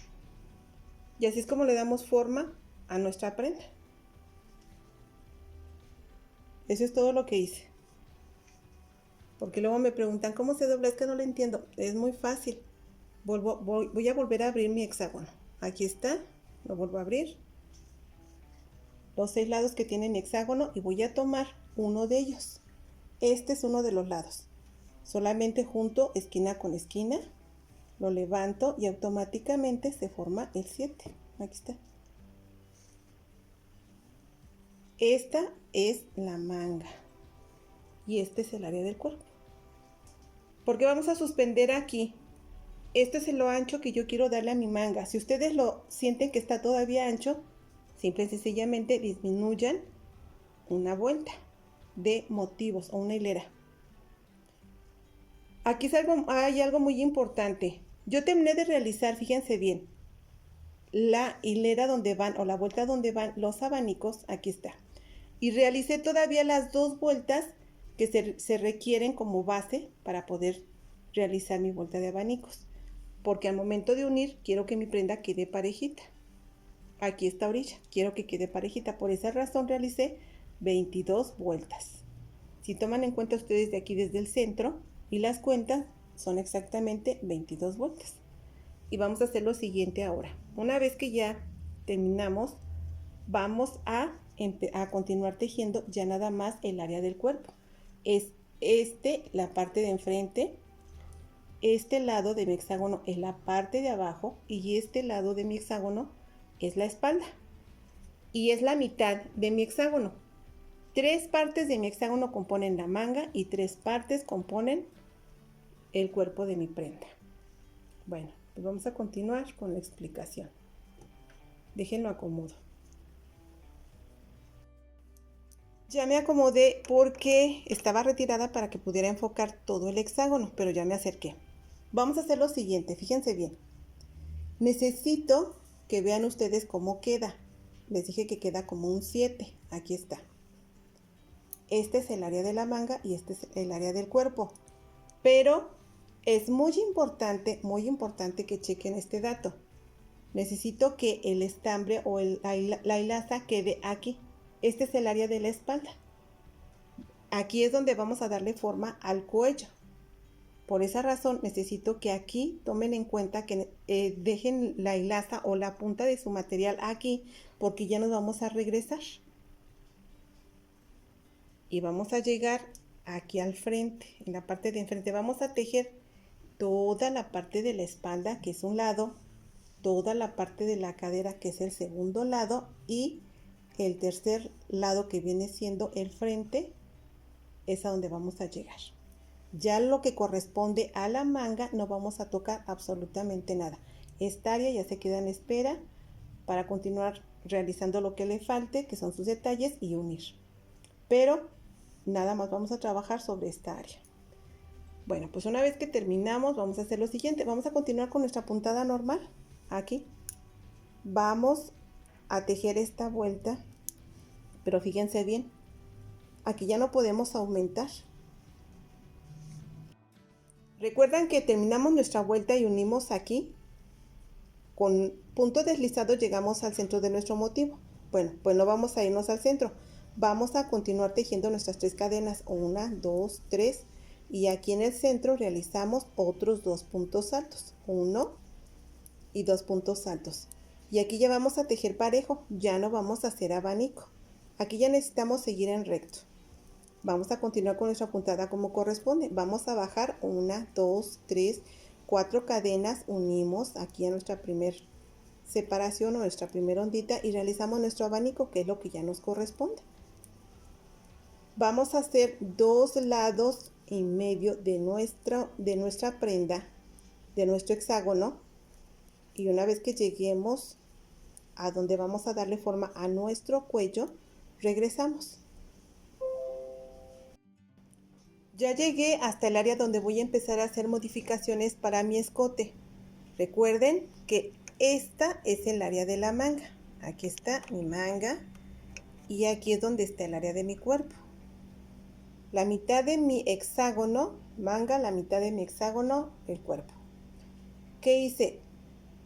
Y así es como le damos forma a nuestra prenda. Eso es todo lo que hice. Porque luego me preguntan cómo se dobla, es que no lo entiendo. Es muy fácil. Voy a volver a abrir mi hexágono. Aquí está. Lo vuelvo a abrir. Los 6 lados que tiene mi hexágono y voy a tomar uno de ellos. Este es uno de los lados. Solamente junto esquina con esquina. Lo levanto y automáticamente se forma el 7. Aquí está. Esta es la manga. Y este es el área del cuerpo. Porque vamos a suspender aquí. Este es lo ancho que yo quiero darle a mi manga. Si ustedes lo sienten que está todavía ancho, simple y sencillamente disminuyan una vuelta de motivos o una hilera. Aquí hay algo muy importante. Yo terminé de realizar, fíjense bien, la hilera donde van o la vuelta donde van los abanicos. Aquí está. Y realicé todavía las 2 vueltas que se requieren como base para poder realizar mi vuelta de abanicos. Porque al momento de unir quiero que mi prenda quede parejita. Aquí esta orilla, quiero que quede parejita. Por esa razón realicé 22 vueltas. Si toman en cuenta ustedes de aquí desde el centro y las cuentas, son exactamente 22 vueltas. Y vamos a hacer lo siguiente ahora. Una vez que ya terminamos, vamos a continuar tejiendo ya nada más el área del cuerpo. Es la parte de enfrente. Este lado de mi hexágono es la parte de abajo y este lado de mi hexágono es la espalda. Y es la mitad de mi hexágono. 3 partes de mi hexágono componen la manga y 3 partes componen el cuerpo de mi prenda. Bueno, pues vamos a continuar con la explicación. Déjenlo acomodo. Ya me acomodé porque estaba retirada para que pudiera enfocar todo el hexágono, pero ya me acerqué. Vamos a hacer lo siguiente, fíjense bien. Necesito que vean ustedes cómo queda. Les dije que queda como un 7. Aquí está. Este es el área de la manga y este es el área del cuerpo. Pero es muy importante que chequen este dato. Necesito que el estambre o la hilaza quede aquí. Este es el área de la espalda. Aquí es donde vamos a darle forma al cuello. Por esa razón necesito que aquí tomen en cuenta que dejen la hilaza o la punta de su material aquí, porque ya nos vamos a regresar. Y vamos a llegar aquí al frente, en la parte de enfrente. Vamos a tejer toda la parte de la espalda, que es un lado, toda la parte de la cadera, que es el segundo lado, y el tercer lado, que viene siendo el frente, es a donde vamos a llegar. Ya lo que corresponde a la manga no vamos a tocar absolutamente nada. Esta área ya se queda en espera para continuar realizando lo que le falte, que son sus detalles, y unir. Pero nada más vamos a trabajar sobre esta área. Bueno, pues una vez que terminamos, vamos a hacer lo siguiente. Vamos a continuar con nuestra puntada normal. Aquí vamos a tejer esta vuelta, pero fíjense bien, aquí ya no podemos aumentar. Recuerdan que terminamos nuestra vuelta y unimos aquí. Con punto deslizado llegamos al centro de nuestro motivo. Bueno, pues no vamos a irnos al centro. Vamos a continuar tejiendo nuestras 3 cadenas. 1, 2, 3. Y aquí en el centro realizamos otros 2 puntos altos. 1 y 2 puntos altos. Y aquí ya vamos a tejer parejo. Ya no vamos a hacer abanico. Aquí ya necesitamos seguir en recto. Vamos a continuar con nuestra puntada como corresponde. Vamos a bajar 1, 2, 3, 4 cadenas, unimos aquí a nuestra primer separación o nuestra primera ondita y realizamos nuestro abanico, que es lo que ya nos corresponde. Vamos a hacer 2 lados y medio de nuestra prenda, de nuestro hexágono, y una vez que lleguemos a donde vamos a darle forma a nuestro cuello, regresamos. Ya llegué hasta el área donde voy a empezar a hacer modificaciones para mi escote. Recuerden que esta es el área de la manga. Aquí está mi manga y aquí es donde está el área de mi cuerpo. La mitad de mi hexágono, manga, la mitad de mi hexágono, el cuerpo. ¿Qué hice?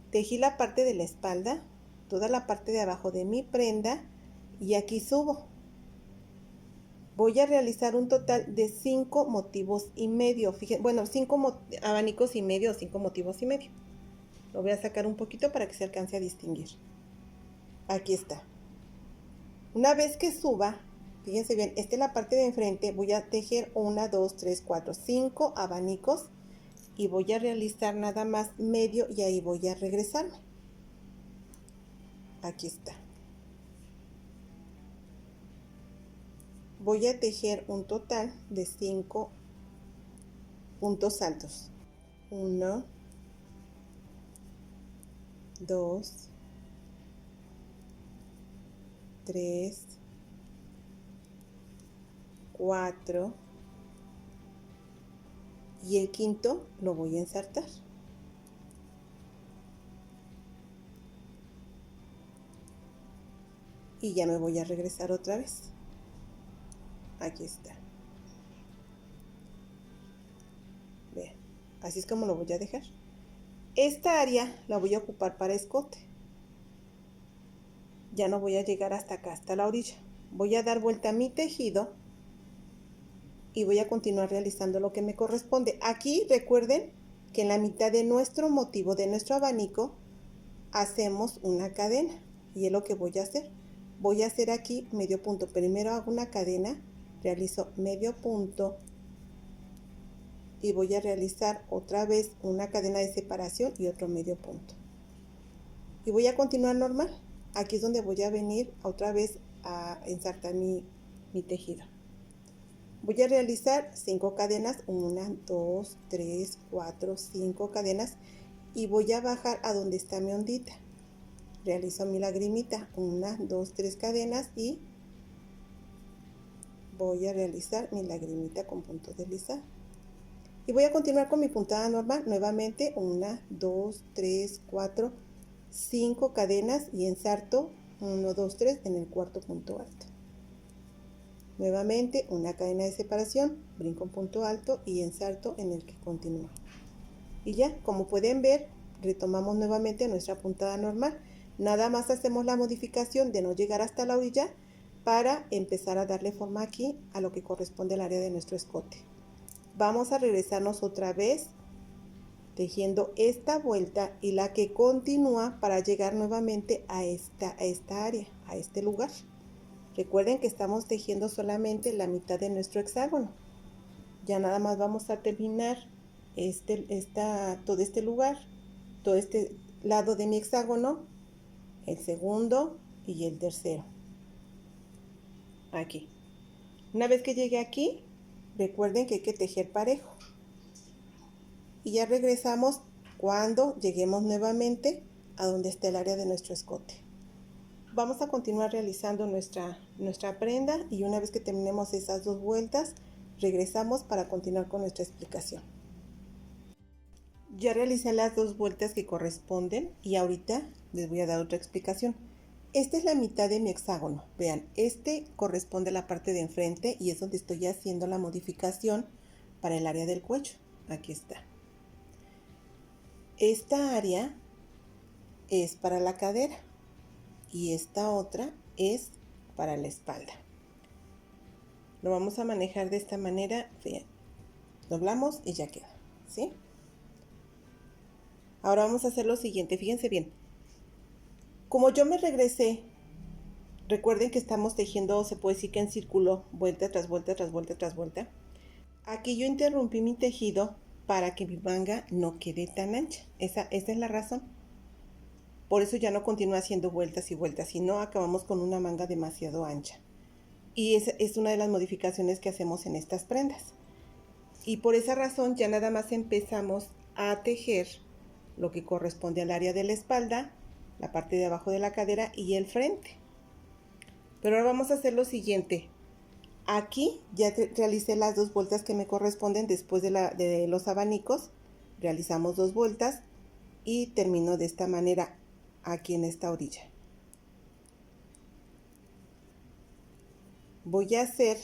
Tejí la parte de la espalda, toda la parte de abajo de mi prenda y aquí subo. Voy a realizar un total de 5 motivos y medio. Fíjense, bueno, 5 abanicos y medio o 5 motivos y medio. Lo voy a sacar un poquito para que se alcance a distinguir. Aquí está. Una vez que suba, fíjense bien, esta es la parte de enfrente. Voy a tejer 1, 2, 3, 4, 5 abanicos y voy a realizar nada más medio y ahí voy a regresarme. Aquí está. Voy a tejer un total de 5 puntos altos. 1, 2, 3, 4 y el quinto lo voy a ensartar. Y ya me voy a regresar otra vez. Aquí está. Vean, así es como lo voy a dejar. Esta área la voy a ocupar para escote. Ya no voy a llegar hasta acá, hasta la orilla. Voy a dar vuelta a mi tejido y voy a continuar realizando lo que me corresponde. Aquí recuerden que en la mitad de nuestro motivo, de nuestro abanico, hacemos una cadena y es lo que voy a hacer. Voy a hacer aquí medio punto. Primero hago una cadena, realizo medio punto y voy a realizar otra vez una cadena de separación y otro medio punto. Y voy a continuar normal. Aquí es donde voy a venir otra vez a ensartar mi tejido. Voy a realizar 5 cadenas, 1, 2, 3, 4, 5 cadenas y voy a bajar a donde está mi ondita. Realizo mi lagrimita, 1, 2, 3 cadenas y voy a realizar mi lagrimita con punto deslizado. Y voy a continuar con mi puntada normal, nuevamente 1, 2, 3, 4, 5 cadenas y ensarto 1, 2, 3 en el cuarto punto alto. Nuevamente una cadena de separación, brinco un punto alto y ensarto en el que continúa. Y ya, como pueden ver, retomamos nuevamente nuestra puntada normal. Nada más hacemos la modificación de no llegar hasta la orilla para empezar a darle forma aquí a lo que corresponde al área de nuestro escote. Vamos a regresarnos otra vez tejiendo esta vuelta y la que continúa para llegar nuevamente a esta área, a este lugar. Recuerden que estamos tejiendo solamente la mitad de nuestro hexágono. Ya nada más vamos a terminar todo este lugar, todo este lado de mi hexágono, el segundo y el tercero. Aquí. Una vez que llegue aquí, recuerden que hay que tejer parejo. Y ya regresamos cuando lleguemos nuevamente a donde está el área de nuestro escote. Vamos a continuar realizando nuestra prenda y una vez que terminemos esas 2 vueltas, regresamos para continuar con nuestra explicación. Ya realicé las 2 vueltas que corresponden y ahorita les voy a dar otra explicación. Esta es la mitad de mi hexágono. Vean, este corresponde a la parte de enfrente y es donde estoy haciendo la modificación para el área del cuello. Aquí está. Esta área es para la cadera y esta otra es para la espalda. Lo vamos a manejar de esta manera. Vean, doblamos y ya queda, ¿sí? Ahora vamos a hacer lo siguiente, fíjense bien. Como yo me regresé Recuerden que estamos tejiendo, se puede decir que en círculo, vuelta tras vuelta, tras vuelta, tras vuelta. Aquí yo interrumpí mi tejido para que mi manga no quede tan ancha. Esa es la razón. Por eso ya no continúo haciendo vueltas y vueltas, sino acabamos con una manga demasiado ancha. Y esa es una de las modificaciones que hacemos en estas prendas. Y por esa razón ya nada más empezamos a tejer lo que corresponde al área de la espalda, la parte de abajo de la cadera y el frente. Pero ahora vamos a hacer lo siguiente. Aquí ya realicé las 2 vueltas que me corresponden después de los abanicos. Realizamos 2 vueltas y termino de esta manera aquí en esta orilla. Voy a hacer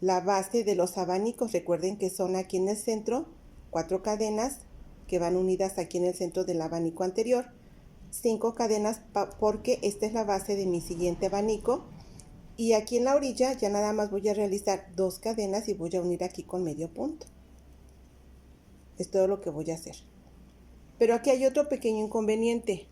la base de los abanicos. Recuerden que son aquí en el centro 4 cadenas que van unidas aquí en el centro del abanico anterior, 5 cadenas porque esta es la base de mi siguiente abanico, y aquí en la orilla ya nada más voy a realizar 2 cadenas y voy a unir aquí con medio punto. Es todo lo que voy a hacer. Pero aquí hay otro pequeño inconveniente.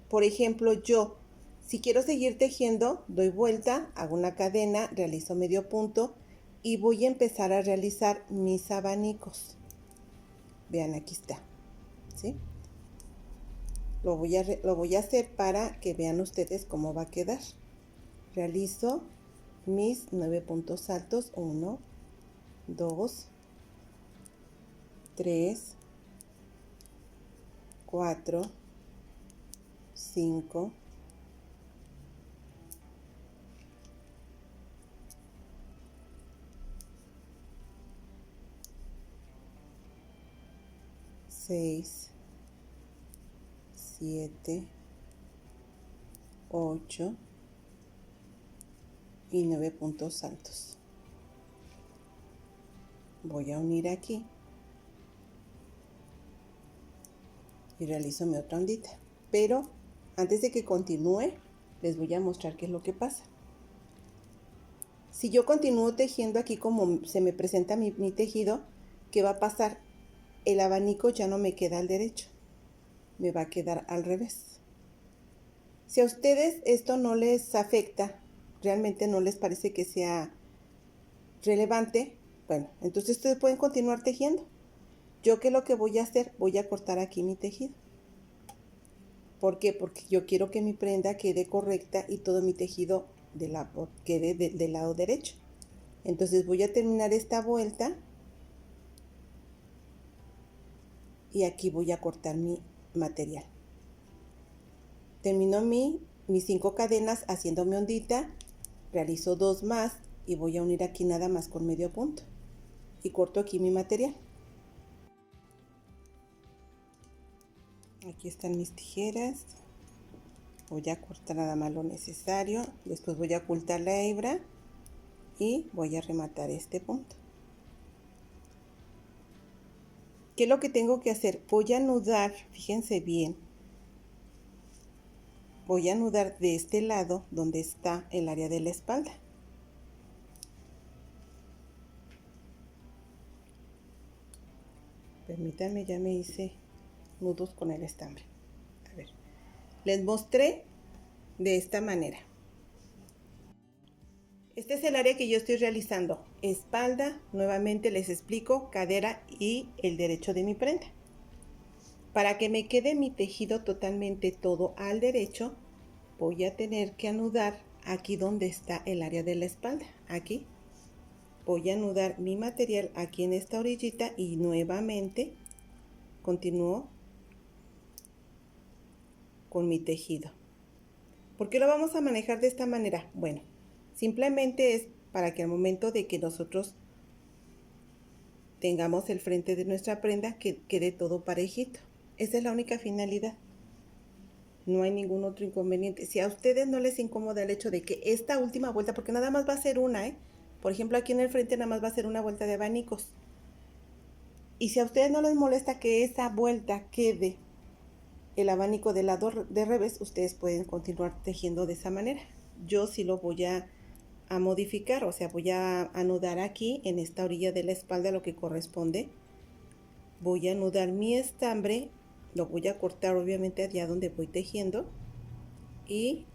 Por ejemplo, yo si quiero seguir tejiendo, doy vuelta, hago una cadena, realizo medio punto y voy a empezar a realizar mis abanicos. Vean, aquí está, ¿sí? Lo voy a hacer para que vean ustedes cómo va a quedar. Realizo mis 9 puntos altos, 1, 2, 3, 4, 5, 6, 7, 8 y 9 puntos altos. Voy a unir aquí y realizo mi otra ondita. Pero antes de que continúe, les voy a mostrar qué es lo que pasa. Si yo continúo tejiendo aquí como se me presenta mi tejido, ¿qué va a pasar? El abanico ya no me queda al derecho, me va a quedar al revés. Si a ustedes esto no les afecta, realmente no les parece que sea relevante, bueno, entonces ustedes pueden continuar tejiendo. Yo, ¿qué es lo que voy a hacer? Voy a cortar aquí mi tejido. ¿Por qué? Porque yo quiero que mi prenda quede correcta y todo mi tejido quede del lado derecho. Entonces voy a terminar esta vuelta y aquí voy a cortar mi material. Termino mis 5 cadenas haciendo mi ondita, realizo 2 más y voy a unir aquí nada más con medio punto y corto aquí mi material. Aquí están mis tijeras. Voy a cortar nada más lo necesario, después voy a ocultar la hebra y voy a rematar este punto. ¿Qué es lo que tengo que hacer? Voy a anudar, fíjense bien, voy a anudar de este lado donde está el área de la espalda. Permítanme, ya me hice nudos con el estambre. A ver, les mostré de esta manera. Este es el área que yo estoy realizando. Espalda, nuevamente les explico, cadera y el derecho de mi prenda. Para que me quede mi tejido totalmente todo al derecho, voy a tener que anudar aquí donde está el área de la espalda. Aquí voy a anudar mi material aquí en esta orillita y nuevamente continúo con mi tejido. ¿Por qué lo vamos a manejar de esta manera? Bueno, simplemente es para que al momento de que nosotros tengamos el frente de nuestra prenda que quede todo parejito. Esa es la única finalidad. No hay ningún otro inconveniente. Si a ustedes no les incomoda el hecho de que esta última vuelta, porque nada más va a ser una, por ejemplo, aquí en el frente nada más va a ser una vuelta de abanicos. Y si a ustedes no les molesta que esa vuelta quede el abanico del lado de revés, ustedes pueden continuar tejiendo de esa manera. Yo sí lo voy a modificar, o sea, voy a anudar aquí en esta orilla de la espalda lo que corresponde. Voy a anudar mi estambre, lo voy a cortar obviamente allá donde voy tejiendo y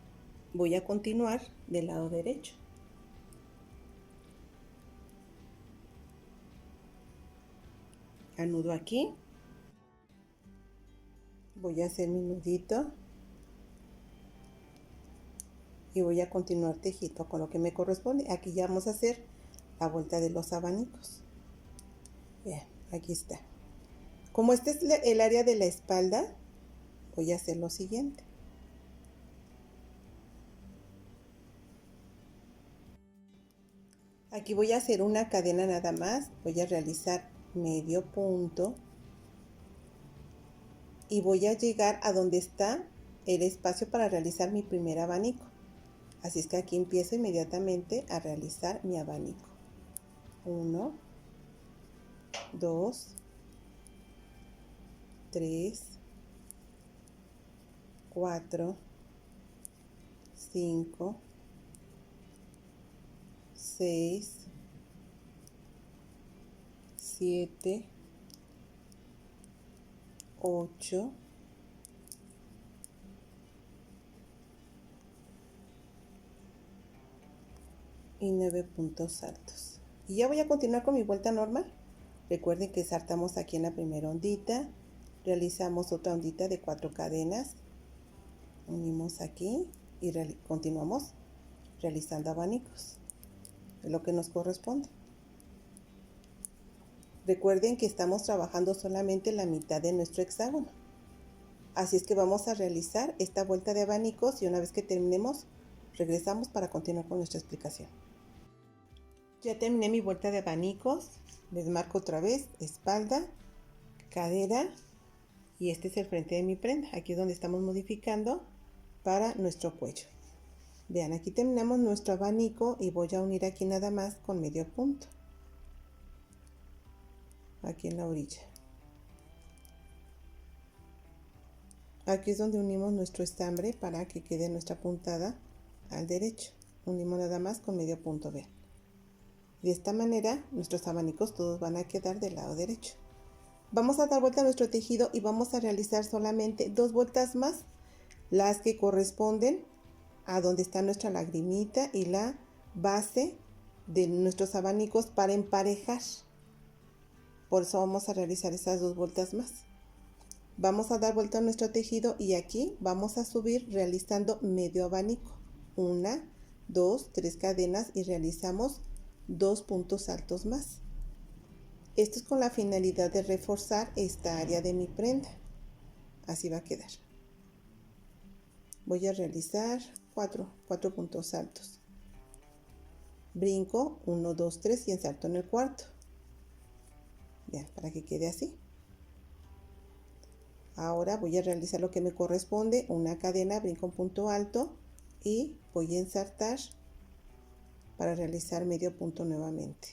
voy a continuar del lado derecho. Anudo aquí, voy a hacer mi nudito y voy a continuar tejiendo con lo que me corresponde. Aquí ya vamos a hacer la vuelta de los abanicos. Bien, aquí está. Como este es el área de la espalda, voy a hacer lo siguiente. Aquí voy a hacer una cadena nada más, voy a realizar medio punto y voy a llegar a donde está el espacio para realizar mi primer abanico. Así es que aquí empiezo inmediatamente a realizar mi abanico. 1, 2, 3, 4, 5, 6, 7, 8, 9 puntos altos. Y ya voy a continuar con mi vuelta normal. Recuerden que saltamos aquí en la primera ondita, realizamos otra ondita de 4 cadenas, unimos aquí y continuamos realizando abanicos, es lo que nos corresponde. Recuerden que estamos trabajando solamente la mitad de nuestro hexágono, así es que vamos a realizar esta vuelta de abanicos y una vez que terminemos regresamos para continuar con nuestra explicación. Ya terminé mi vuelta de abanicos, les marco otra vez espalda, cadera y este es el frente de mi prenda. Aquí es donde estamos modificando para nuestro cuello. Vean, aquí terminamos nuestro abanico y voy a unir aquí nada más con medio punto, aquí en la orilla. Aquí es donde unimos nuestro estambre para que quede nuestra puntada al derecho. Unimos nada más con medio punto, vean. De esta manera nuestros abanicos todos van a quedar del lado derecho. Vamos a dar vuelta a nuestro tejido y vamos a realizar solamente 2 vueltas más, las que corresponden a donde está nuestra lagrimita y la base de nuestros abanicos para emparejar. Por eso vamos a realizar esas 2 vueltas más. Vamos a dar vuelta a nuestro tejido y aquí vamos a subir realizando medio abanico. 1, 2, 3 cadenas y realizamos 2 puntos altos más. Esto es con la finalidad de reforzar esta área de mi prenda. Así va a quedar. Voy a realizar 4 puntos altos. Brinco 1, 2, 3 y ensalto en el cuarto. Bien, para que quede así. Ahora voy a realizar lo que me corresponde, una cadena, brinco un punto alto y voy a ensartar para realizar medio punto nuevamente.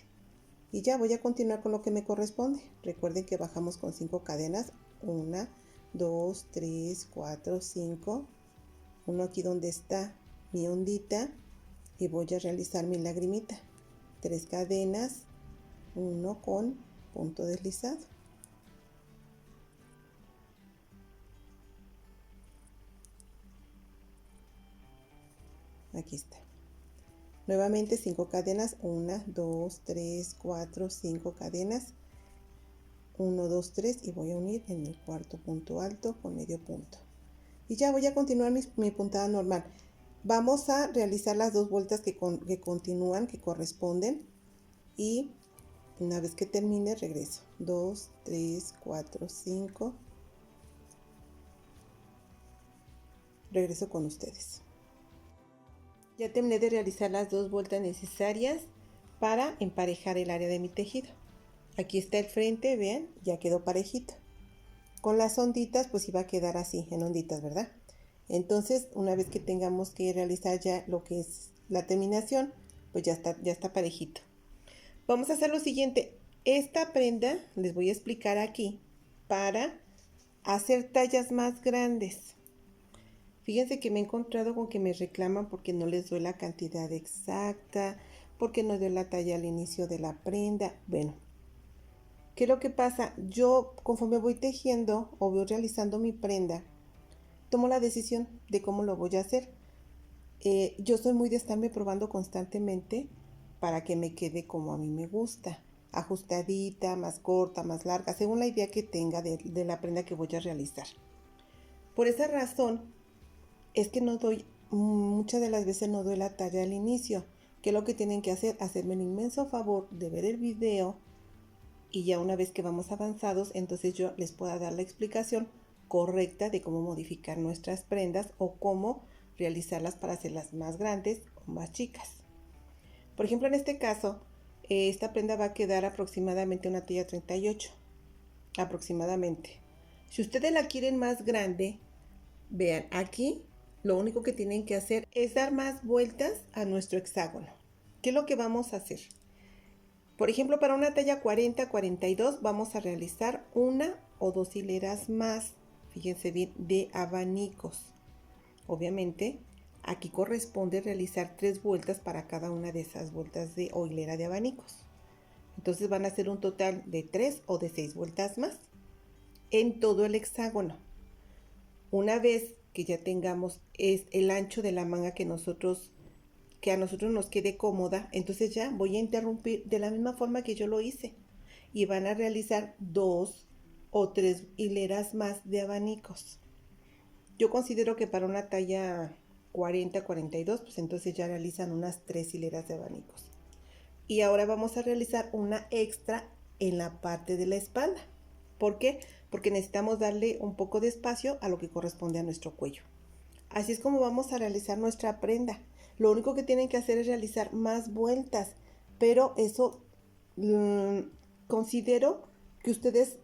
Y ya voy a continuar con lo que me corresponde. Recuerden que bajamos con 5 cadenas, 1, 2, 3, 4, 5, uno aquí donde está mi ondita y voy a realizar mi lagrimita, 3 cadenas, 1 con punto deslizado. Aquí está. Nuevamente 5 cadenas, 1, 2, 3, 4, 5 cadenas, 1, 2, 3 y voy a unir en el cuarto punto alto con medio punto. Y ya voy a continuar mi puntada normal. Vamos a realizar las 2 vueltas que continúan, que corresponden. Y una vez que termine, regreso. 2, 3, 4, 5. Regreso con ustedes. Ya terminé de realizar las 2 vueltas necesarias para emparejar el área de mi tejido. Aquí está el frente, vean, ya quedó parejito. Con las onditas, pues iba a quedar así, en onditas, ¿verdad? Entonces, una vez que tengamos que realizar ya lo que es la terminación, pues ya está parejito. Vamos a hacer lo siguiente. Esta prenda, les voy a explicar aquí, para hacer tallas más grandes. Fíjense que me he encontrado con que me reclaman porque no les doy la cantidad exacta, porque no doy la talla al inicio de la prenda. Bueno, ¿qué es lo que pasa? Yo, conforme voy tejiendo o voy realizando mi prenda, tomo la decisión de cómo lo voy a hacer. Yo soy muy de estarme probando constantemente para que me quede como a mí me gusta, ajustadita, más corta, más larga, según la idea que tenga de la prenda que voy a realizar. Por esa razón es que muchas de las veces no doy la talla al inicio, que lo que tienen que hacer, hacerme el inmenso favor de ver el video y ya una vez que vamos avanzados, entonces yo les pueda dar la explicación correcta de cómo modificar nuestras prendas o cómo realizarlas para hacerlas más grandes o más chicas. Por ejemplo, en este caso, esta prenda va a quedar aproximadamente una talla 38, aproximadamente. Si ustedes la quieren más grande, vean, aquí lo único que tienen que hacer es dar más vueltas a nuestro hexágono. ¿Qué es lo que vamos a hacer? Por ejemplo, para una talla 40-42 vamos a realizar una o dos hileras más, fíjense bien, de abanicos. Obviamente, aquí corresponde realizar 3 vueltas para cada una de esas vueltas o hilera de abanicos. Entonces van a ser un total de 3 o de 6 vueltas más en todo el hexágono. Una vez que ya tengamos el ancho de la manga que a nosotros nos quede cómoda, entonces ya voy a interrumpir de la misma forma que yo lo hice y van a realizar 2 o 3 hileras más de abanicos. Yo considero que para una talla 40-42, pues entonces ya realizan unas 3 hileras de abanicos. Y ahora vamos a realizar una extra en la parte de la espalda. ¿Por qué? Porque necesitamos darle un poco de espacio a lo que corresponde a nuestro cuello. Así es como vamos a realizar nuestra prenda. Lo único que tienen que hacer es realizar más vueltas, pero eso considero que ustedes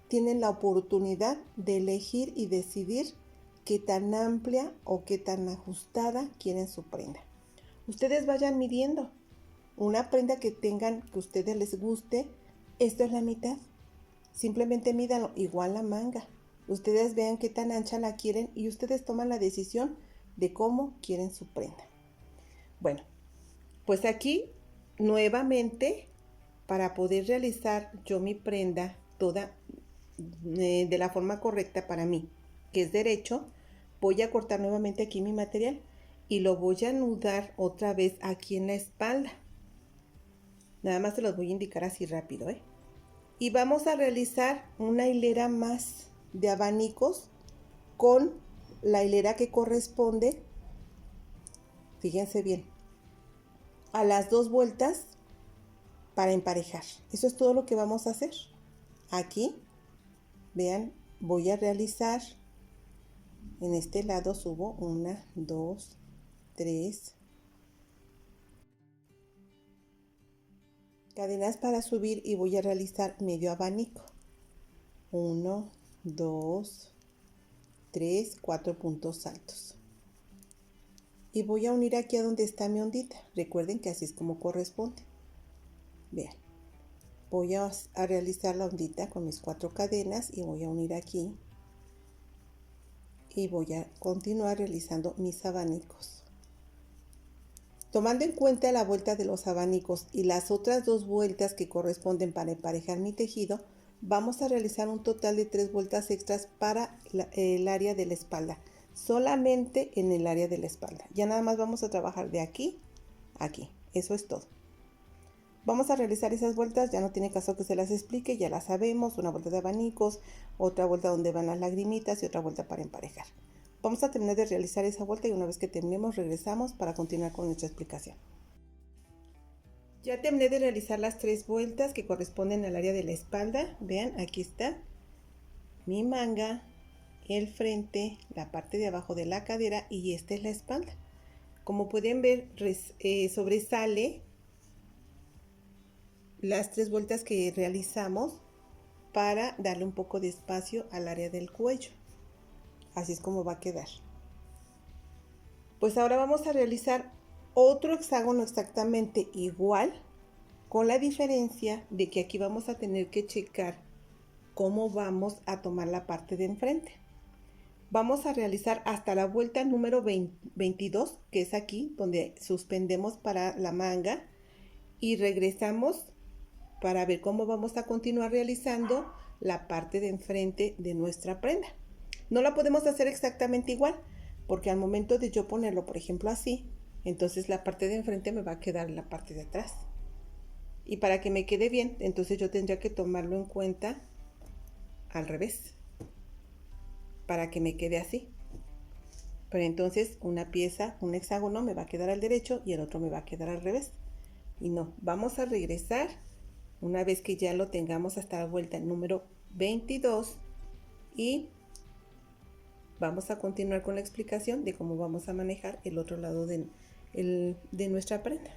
tienen la oportunidad de elegir y decidir qué tan amplia o qué tan ajustada quieren su prenda. Ustedes vayan midiendo. Una prenda que tengan, que a ustedes les guste, esto es la mitad. Simplemente mídanlo, igual la manga. Ustedes vean qué tan ancha la quieren y ustedes toman la decisión de cómo quieren su prenda. Bueno, pues aquí nuevamente para poder realizar yo mi prenda toda de la forma correcta para mí, que es derecho, voy a cortar nuevamente aquí mi material y lo voy a anudar otra vez aquí en la espalda. Nada más se los voy a indicar así rápido, Y vamos a realizar una hilera más de abanicos con la hilera que corresponde, fíjense bien, a las 2 vueltas para emparejar. Eso es todo lo que vamos a hacer. Aquí, vean, voy a realizar, en este lado subo 1, 2, 3 cadenas para subir y voy a realizar medio abanico. 1, 2, 3, 4 puntos altos. Y voy a unir aquí a donde está mi ondita. Recuerden que así es como corresponde. Vean, voy a realizar la ondita con mis 4 cadenas y voy a unir aquí. Y voy a continuar realizando mis abanicos. Tomando en cuenta la vuelta de los abanicos y las otras 2 vueltas que corresponden para emparejar mi tejido, vamos a realizar un total de 3 vueltas extras para el área de la espalda, solamente en el área de la espalda. Ya nada más vamos a trabajar de aquí a aquí, eso es todo. Vamos a realizar esas vueltas, ya no tiene caso que se las explique, ya las sabemos, una vuelta de abanicos, otra vuelta donde van las lagrimitas y otra vuelta para emparejar. Vamos a terminar de realizar esa vuelta y una vez que terminemos regresamos para continuar con nuestra explicación. Ya terminé de realizar las 3 vueltas que corresponden al área de la espalda. Vean, aquí está mi manga, el frente, la parte de abajo de la cadera y esta es la espalda. Como pueden ver, sobresale las 3 vueltas que realizamos para darle un poco de espacio al área del cuello. Así es como va a quedar. Pues ahora vamos a realizar otro hexágono exactamente igual, con la diferencia de que aquí vamos a tener que checar cómo vamos a tomar la parte de enfrente. Vamos a realizar hasta la vuelta número 22, que es aquí donde suspendemos para la manga y regresamos para ver cómo vamos a continuar realizando la parte de enfrente de nuestra prenda. No la podemos hacer exactamente igual, porque al momento de yo ponerlo, por ejemplo, así, entonces la parte de enfrente me va a quedar la parte de atrás. Y para que me quede bien, entonces yo tendría que tomarlo en cuenta al revés, para que me quede así. Pero entonces una pieza, un hexágono me va a quedar al derecho y el otro me va a quedar al revés. Y no, vamos a regresar una vez que ya lo tengamos hasta la vuelta número 22 y vamos a continuar con la explicación de cómo vamos a manejar el otro lado de nuestra prenda.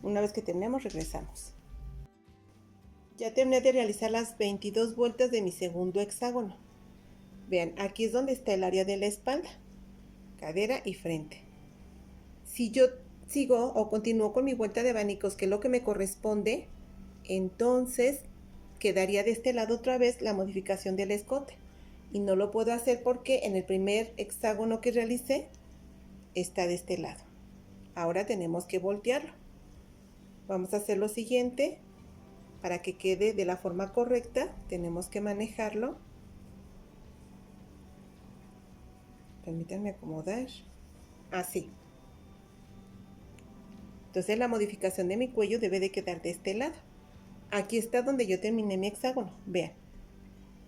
Una vez que terminemos, regresamos. Ya terminé de realizar las 22 vueltas de mi segundo hexágono. Vean, aquí es donde está el área de la espalda, cadera y frente. Si yo sigo o continúo con mi vuelta de abanicos, que es lo que me corresponde, entonces quedaría de este lado otra vez la modificación del escote. Y no lo puedo hacer porque en el primer hexágono que realicé está de este lado. Ahora tenemos que voltearlo. Vamos a hacer lo siguiente. Para que quede de la forma correcta, tenemos que manejarlo. Permítanme acomodar. Así. Entonces la modificación de mi cuello debe de quedar de este lado. Aquí está donde yo terminé mi hexágono. Vean.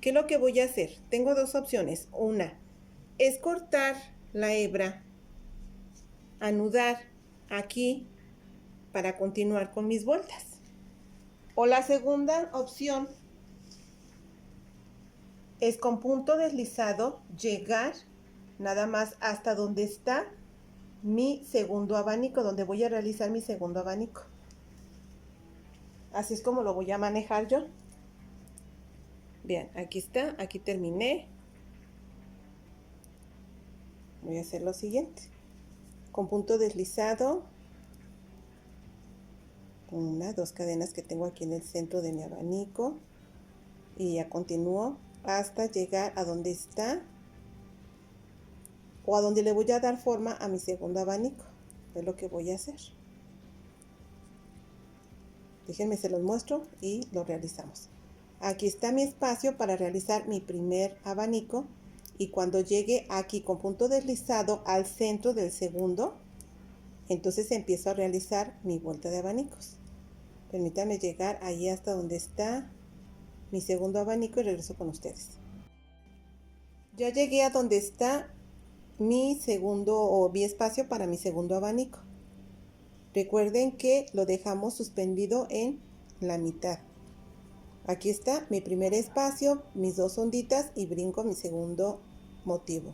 ¿Qué es lo que voy a hacer? Tengo dos opciones. Una es cortar la hebra, anudar aquí para continuar con mis vueltas. O la segunda opción es con punto deslizado llegar nada más hasta donde está mi segundo abanico, donde voy a realizar mi segundo abanico. Así es como lo voy a manejar yo. Bien, aquí está, aquí terminé. Voy a hacer lo siguiente. Con punto deslizado, una, dos cadenas que tengo aquí en el centro de mi abanico. Y ya continúo hasta llegar a donde está o a donde le voy a dar forma a mi segundo abanico. Es lo que voy a hacer. Déjenme se los muestro y lo realizamos. Aquí está mi espacio para realizar mi primer abanico y cuando llegue aquí con punto deslizado al centro del segundo, entonces empiezo a realizar mi vuelta de abanicos. Permítanme llegar ahí hasta donde está mi segundo abanico y regreso con ustedes. Ya llegué a donde está mi segundo o mi espacio para mi segundo abanico. Recuerden que lo dejamos suspendido en la mitad. Aquí está mi primer espacio, mis dos onditas y brinco mi segundo motivo.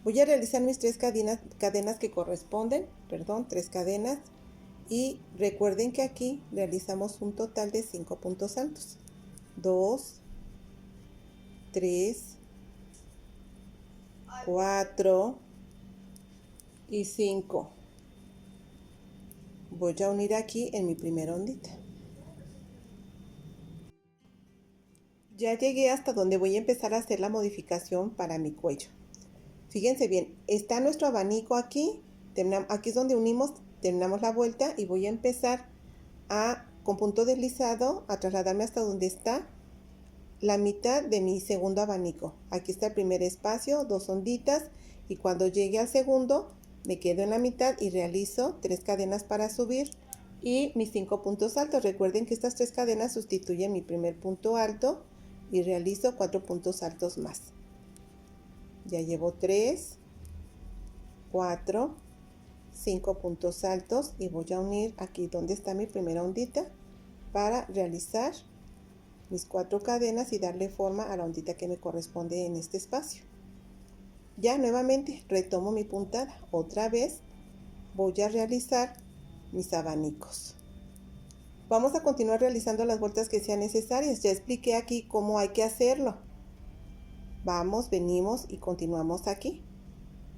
Voy a realizar mis tres cadenas que corresponden, tres cadenas. Y recuerden que aquí realizamos un total de 5 puntos altos. 2, 3, 4 y 5. Voy a unir aquí en mi primera ondita. Ya llegué hasta donde voy a empezar a hacer la modificación para mi cuello. Fíjense bien, está nuestro abanico aquí. Aquí es donde unimos, terminamos la vuelta y voy a empezar con punto deslizado a trasladarme hasta donde está la mitad de mi segundo abanico. Aquí está el primer espacio, dos onditas y cuando llegue al segundo me quedo en la mitad y realizo 3 cadenas para subir y mis 5 puntos altos. Recuerden que estas 3 cadenas sustituyen mi primer punto alto y realizo 4 puntos altos más. Ya llevo 3, 4, 5 puntos altos y voy a unir aquí donde está mi primera ondita para realizar mis 4 cadenas y darle forma a la ondita que me corresponde en este espacio. Ya nuevamente retomo mi puntada. Otra vez voy a realizar mis abanicos. Vamos a continuar realizando las vueltas que sean necesarias. Ya expliqué aquí cómo hay que hacerlo. Vamos, venimos y continuamos aquí.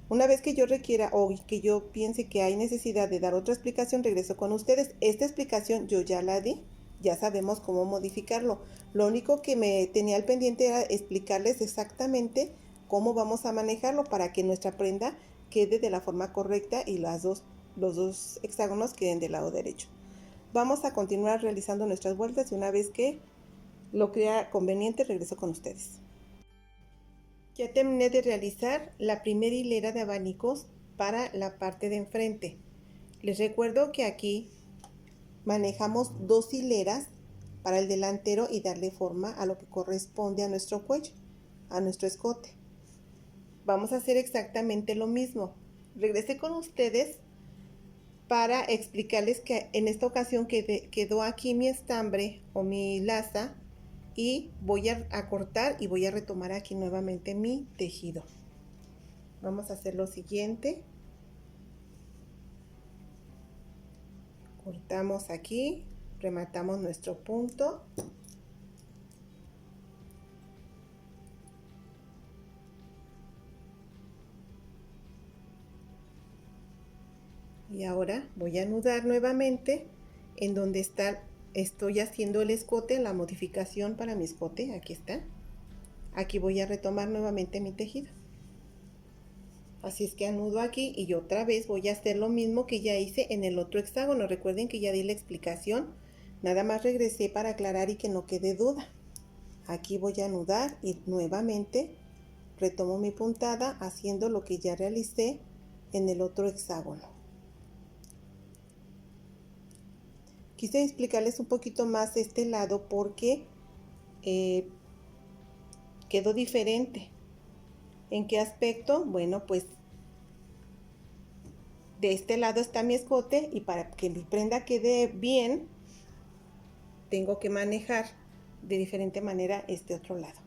Una vez que yo requiera o que yo piense que hay necesidad de dar otra explicación, regreso con ustedes. Esta explicación yo ya la di. Ya sabemos cómo modificarlo. Lo único que me tenía al pendiente era explicarles exactamente cómo vamos a manejarlo para que nuestra prenda quede de la forma correcta y los dos hexágonos queden del lado derecho. Vamos a continuar realizando nuestras vueltas y una vez que lo crea conveniente regreso con ustedes. Ya terminé de realizar la primera hilera de abanicos para la parte de enfrente. Les recuerdo que aquí manejamos 2 hileras para el delantero y darle forma a lo que corresponde a nuestro cuello, a nuestro escote. Vamos a hacer exactamente lo mismo. Regresé con ustedes para explicarles que en esta ocasión quedó aquí mi estambre o mi laza y voy a cortar y voy a retomar aquí nuevamente mi tejido. Vamos a hacer lo siguiente. Cortamos aquí, rematamos nuestro punto. Y ahora voy a anudar nuevamente en donde estoy haciendo el escote, la modificación para mi escote. Aquí está. Aquí voy a retomar nuevamente mi tejido. Así es que anudo aquí y otra vez voy a hacer lo mismo que ya hice en el otro hexágono. Recuerden que ya di la explicación. Nada más regresé para aclarar y que no quede duda. Aquí voy a anudar y nuevamente retomo mi puntada haciendo lo que ya realicé en el otro hexágono. Quise explicarles un poquito más este lado porque quedó diferente. ¿En qué aspecto? Bueno, pues de este lado está mi escote y para que mi prenda quede bien, tengo que manejar de diferente manera este otro lado.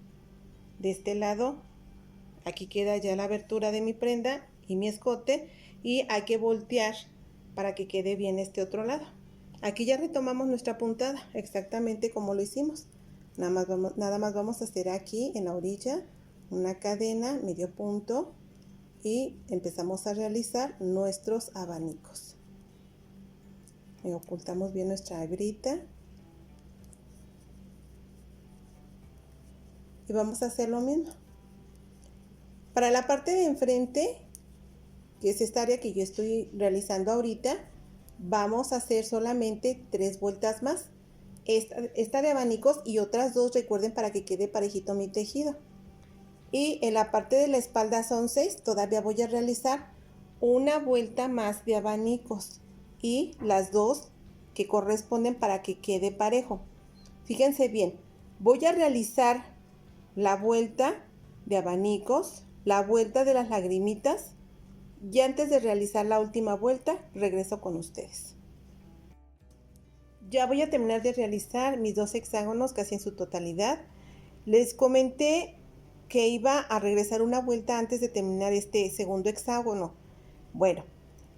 De este lado, aquí queda ya la abertura de mi prenda y mi escote y hay que voltear para que quede bien este otro lado. Aquí ya retomamos nuestra puntada exactamente como lo hicimos. Nada más vamos a hacer aquí en la orilla una cadena, medio punto y empezamos a realizar nuestros abanicos. Y ocultamos bien nuestra hebrita y vamos a hacer lo mismo. Para la parte de enfrente, que es esta área que yo estoy realizando ahorita, vamos a hacer solamente 3 vueltas más. Esta de abanicos y otras 2, recuerden, para que quede parejito mi tejido. Y en la parte de la espalda son 6, todavía voy a realizar una vuelta más de abanicos y las 2 que corresponden para que quede parejo. Fíjense bien, voy a realizar la vuelta de abanicos, la vuelta de las lagrimitas y antes de realizar la última vuelta regreso con ustedes. Ya voy a terminar de realizar mis 2 hexágonos casi en su totalidad. Les comenté que iba a regresar una vuelta antes de terminar este segundo hexágono. Bueno,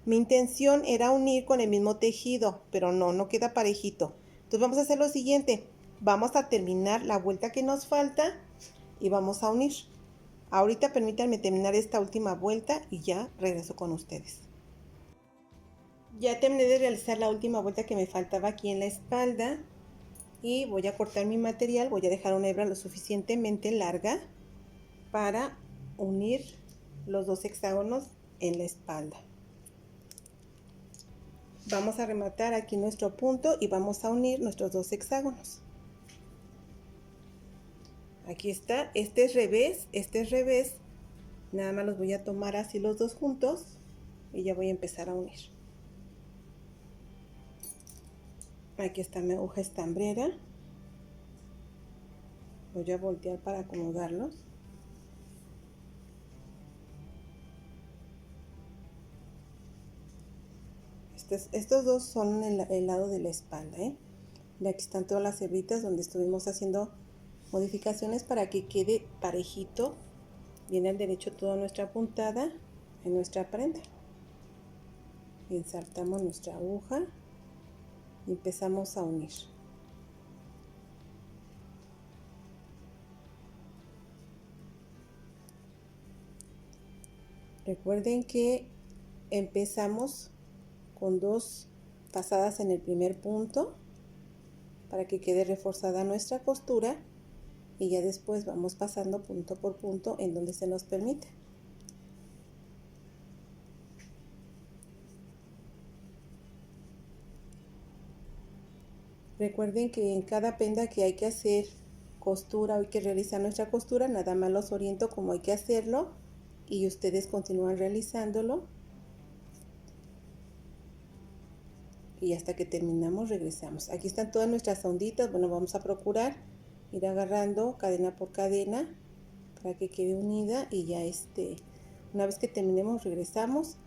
mi intención era unir con el mismo tejido, pero no queda parejito. Entonces vamos a hacer lo siguiente. Vamos a terminar la vuelta que nos falta y vamos a unir. Ahorita permítanme terminar esta última vuelta y ya regreso con ustedes. Ya terminé de realizar la última vuelta que me faltaba aquí en la espalda y voy a cortar mi material. Voy a dejar una hebra lo suficientemente larga para unir los 2 hexágonos en la espalda. Vamos a rematar aquí nuestro punto y vamos a unir nuestros 2 hexágonos. Aquí está, este es revés, nada más los voy a tomar así los dos juntos y ya voy a empezar a unir. Aquí está mi aguja estambrera, voy a voltear para acomodarlos. Estos dos son el lado de la espalda, y aquí están todas las hebritas donde estuvimos haciendo modificaciones para que quede parejito, viene al derecho toda nuestra puntada en nuestra prenda. Insertamos nuestra aguja y empezamos a unir. Recuerden que empezamos con 2 pasadas en el primer punto para que quede reforzada nuestra costura y ya después vamos pasando punto por punto en donde se nos permite. Recuerden que en cada prenda que hay que hacer costura, hay que realizar nuestra costura, nada más los oriento como hay que hacerlo y ustedes continúan realizándolo y hasta que terminamos regresamos. Aquí están todas nuestras onditas. Bueno, vamos a procurar ir agarrando cadena por cadena para que quede unida y ya una vez que terminemos regresamos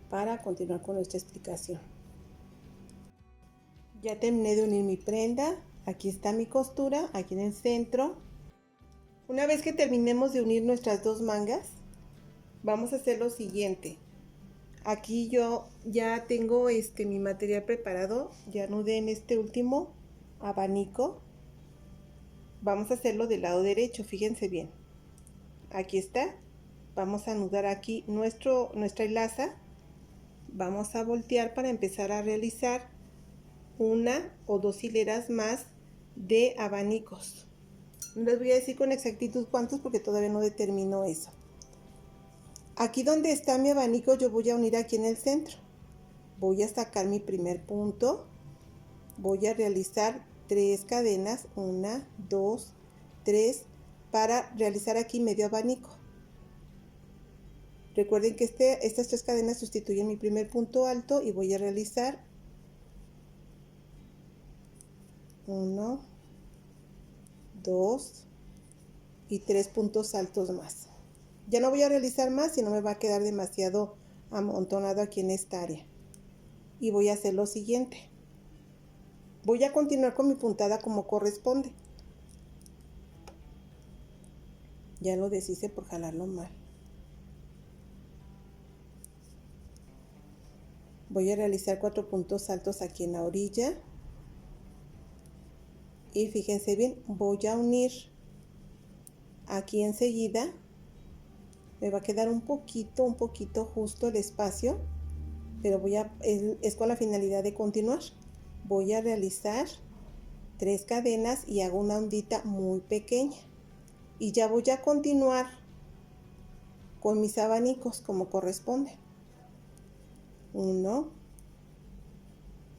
para continuar con nuestra explicación. Ya terminé de unir mi prenda, aquí está mi costura, aquí en el centro. Una vez que terminemos de unir nuestras dos mangas, vamos a hacer lo siguiente. Aquí yo ya tengo mi material preparado, ya anudé en este último abanico. Vamos a hacerlo del lado derecho, fíjense bien. Aquí está, vamos a anudar aquí nuestra hilaza. Vamos a voltear para empezar a realizar una o dos hileras más de abanicos. No les voy a decir con exactitud cuántos porque todavía no determino eso. Aquí donde está mi abanico yo voy a unir aquí en el centro. Voy a sacar mi primer punto. Voy a realizar 3 cadenas, 1, 2, 3, para realizar aquí medio abanico. Recuerden que estas 3 cadenas sustituyen mi primer punto alto y voy a realizar 1, 2 y 3 puntos altos más. Ya no voy a realizar más, si no me va a quedar demasiado amontonado aquí en esta área. Y voy a hacer lo siguiente. Voy a continuar con mi puntada como corresponde. Ya lo deshice por jalarlo mal. Voy a realizar 4 puntos altos aquí en la orilla. Y fíjense bien, voy a unir aquí enseguida. Me va a quedar un poquito justo el espacio, pero es con la finalidad de continuar. Voy a realizar 3 cadenas y hago una ondita muy pequeña. Y ya voy a continuar con mis abanicos como corresponde. 1,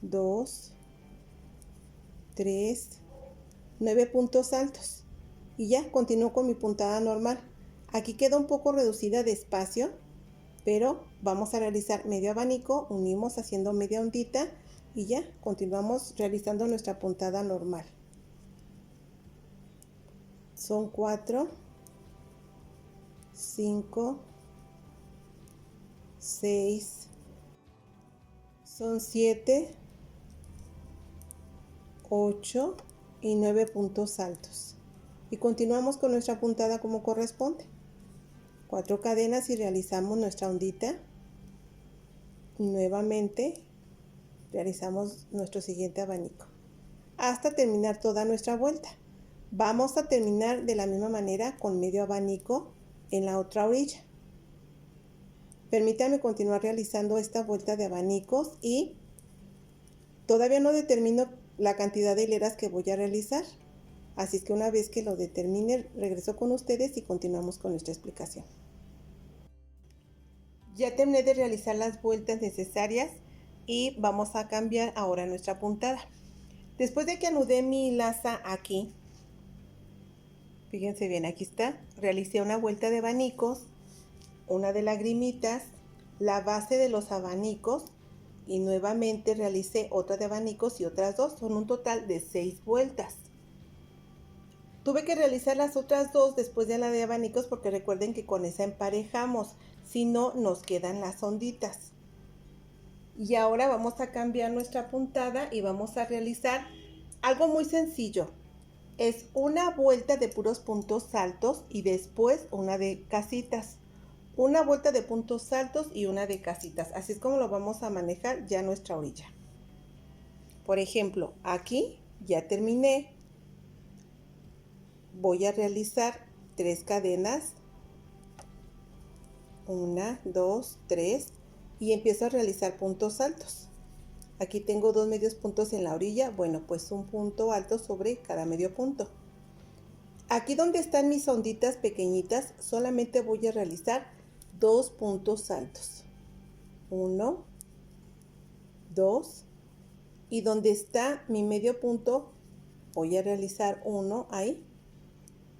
2, 3, 9 puntos altos. Y ya continúo con mi puntada normal. Aquí queda un poco reducida de espacio, pero vamos a realizar medio abanico, unimos haciendo media ondita y ya continuamos realizando nuestra puntada normal. Son 4, 5, 6, son 7, 8 y 9 puntos altos. Y continuamos con nuestra puntada como corresponde. 4 cadenas y realizamos nuestra ondita. Y nuevamente realizamos nuestro siguiente abanico hasta terminar toda nuestra vuelta. Vamos a terminar de la misma manera con medio abanico en la otra orilla. Permítanme continuar realizando esta vuelta de abanicos y todavía no determino la cantidad de hileras que voy a realizar. Así es que una vez que lo determine, regreso con ustedes y continuamos con nuestra explicación. Ya terminé de realizar las vueltas necesarias y vamos a cambiar ahora nuestra puntada. Después de que anudé mi hilaza aquí, fíjense bien, aquí está, realicé una vuelta de abanicos, una de lagrimitas, la base de los abanicos y nuevamente realicé otra de abanicos y otras 2, son un total de 6 vueltas. Tuve que realizar las otras 2 después de la de abanicos porque recuerden que con esa emparejamos, si no nos quedan las onditas. Y ahora vamos a cambiar nuestra puntada y vamos a realizar algo muy sencillo. Es una vuelta de puros puntos altos y después una de casitas. Una vuelta de puntos altos y una de casitas. Así es como lo vamos a manejar ya nuestra orilla. Por ejemplo, aquí ya terminé. Voy a realizar 3 cadenas. 1, 2, 3 y empiezo a realizar puntos altos. Aquí tengo 2 medios puntos en la orilla. Bueno, pues un punto alto sobre cada medio punto. Aquí donde están mis onditas pequeñitas, solamente voy a realizar 2 puntos altos. 1, 2 y donde está mi medio punto voy a realizar uno ahí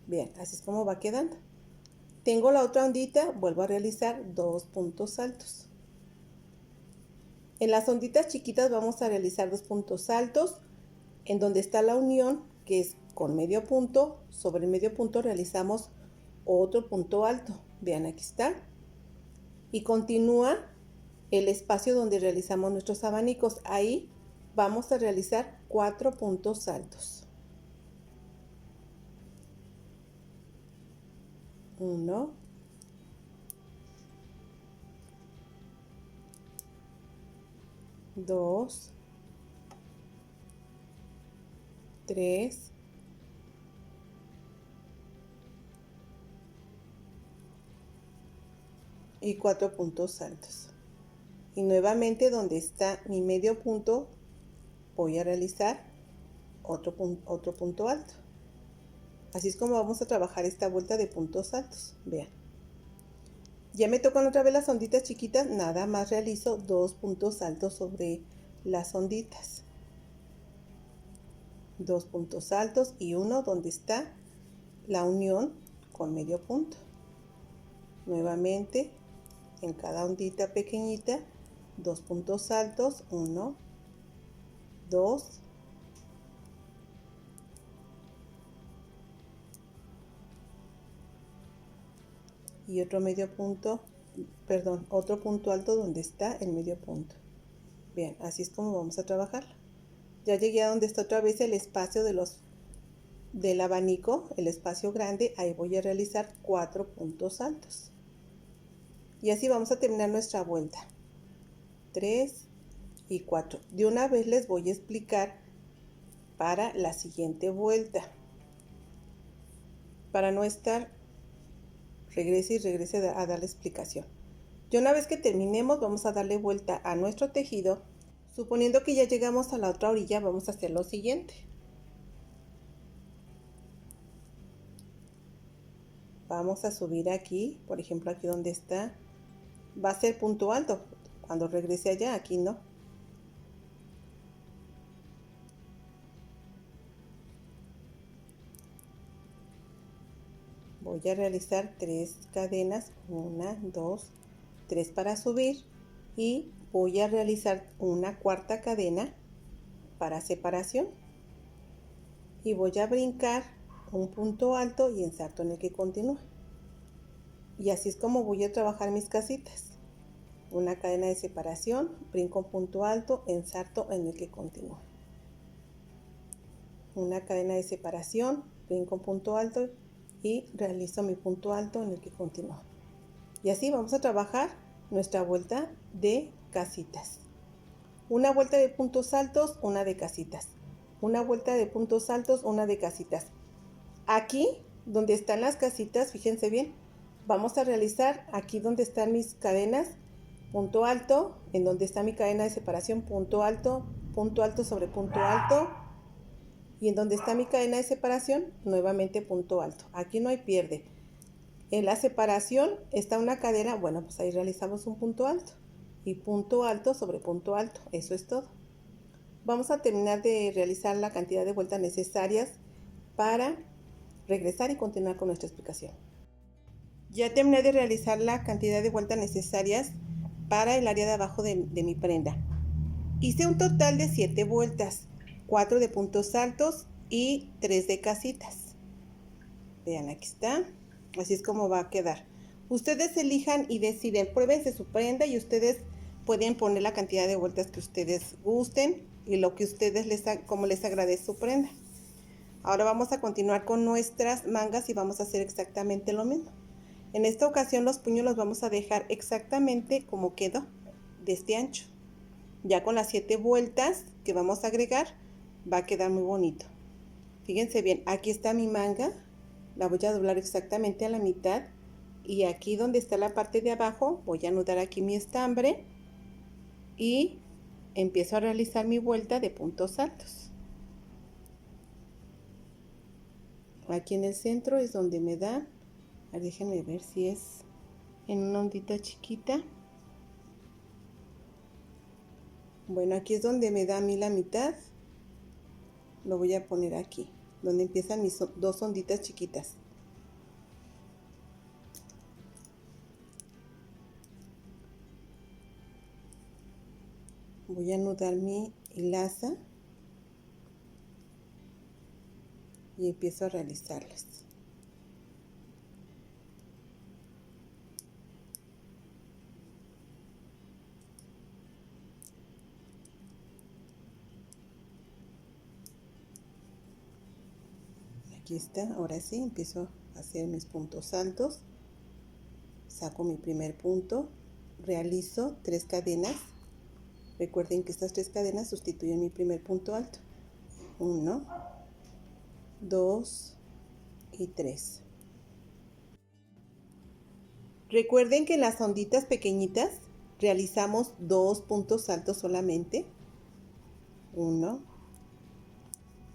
Bien, así es como va quedando. Tengo la otra ondita, vuelvo a realizar 2 puntos altos. En las onditas chiquitas vamos a realizar 2 puntos altos. En donde está la unión, que es con medio punto, sobre el medio punto realizamos otro punto alto. Vean, aquí está. Y continúa el espacio donde realizamos nuestros abanicos. Ahí vamos a realizar 4 puntos altos. 1, 2, 3, 4 puntos altos. Y nuevamente donde está mi medio punto voy a realizar otro punto alto. Así es como vamos a trabajar esta vuelta de puntos altos. Vean. Ya me tocan otra vez las onditas chiquitas, nada más realizo 2 puntos altos sobre las onditas. 2 puntos altos y uno donde está la unión con medio punto. Nuevamente, en cada ondita pequeñita, 2 puntos altos, 1, 2, y otro medio punto, perdón, otro punto alto donde está el medio punto. Bien, así es como vamos a trabajar. Ya llegué a donde está otra vez el espacio del abanico, el espacio grande. Ahí voy a realizar 4 puntos altos. Y así vamos a terminar nuestra vuelta. 3 y 4. De una vez les voy a explicar para la siguiente vuelta. Para no estar regrese y regrese a dar la explicación. Ya una vez que terminemos, vamos a darle vuelta a nuestro tejido. Suponiendo que ya llegamos a la otra orilla, vamos a hacer lo siguiente. Vamos a subir aquí, por ejemplo, aquí donde está, va a ser punto alto. Cuando regrese allá, aquí no. Voy a realizar 3 cadenas, 1, 2, 3 para subir y voy a realizar una cuarta cadena para separación y voy a brincar un punto alto y ensarto en el que continúa. Y así es como voy a trabajar mis casitas. Una cadena de separación, brinco un punto alto, ensarto en el que continúa. Una cadena de separación, brinco un punto alto y realizo mi punto alto en el que continúa. Y así vamos a trabajar nuestra vuelta de casitas. Una vuelta de puntos altos, una de casitas. Una vuelta de puntos altos, una de casitas. Aquí donde están las casitas, fíjense bien, vamos a realizar aquí donde están mis cadenas, punto alto, en donde está mi cadena de separación, punto alto sobre punto alto, y en donde está mi cadena de separación, nuevamente punto alto. Aquí no hay pierde. En la separación está una cadena, bueno, pues ahí realizamos un punto alto y punto alto sobre punto alto. Eso es todo. Vamos a terminar de realizar la cantidad de vueltas necesarias para regresar y continuar con nuestra explicación. Ya terminé de realizar la cantidad de vueltas necesarias para el área de abajo de mi prenda. Hice un total de 7 vueltas, 4 de puntos altos y 3 de casitas. Vean, aquí está. Así es como va a quedar. Ustedes elijan y deciden, pruébense su prenda y ustedes pueden poner la cantidad de vueltas que ustedes gusten y lo que ustedes como les agrade su prenda. Ahora vamos a continuar con nuestras mangas y vamos a hacer exactamente lo mismo. En esta ocasión los puños los vamos a dejar exactamente como quedó, de este ancho. Ya con las 7 vueltas que vamos a agregar, va a quedar muy bonito. Fíjense bien, aquí está mi manga, la voy a doblar exactamente a la mitad y aquí donde está la parte de abajo voy a anudar aquí mi estambre y empiezo a realizar mi vuelta de puntos altos. Aquí en el centro es donde me da, déjenme ver si es en una ondita chiquita. Bueno, aquí es donde me da a mí la mitad. Lo voy a poner aquí, donde empiezan mis 2 onditas chiquitas. Voy a anudar mi hilaza y empiezo a realizarlas. Aquí está, ahora sí empiezo a hacer mis puntos altos, saco mi primer punto, realizo 3 cadenas. Recuerden que estas 3 cadenas sustituyen mi primer punto alto. 1, 2 y 3. Recuerden que en las onditas pequeñitas realizamos 2 puntos altos solamente. 1,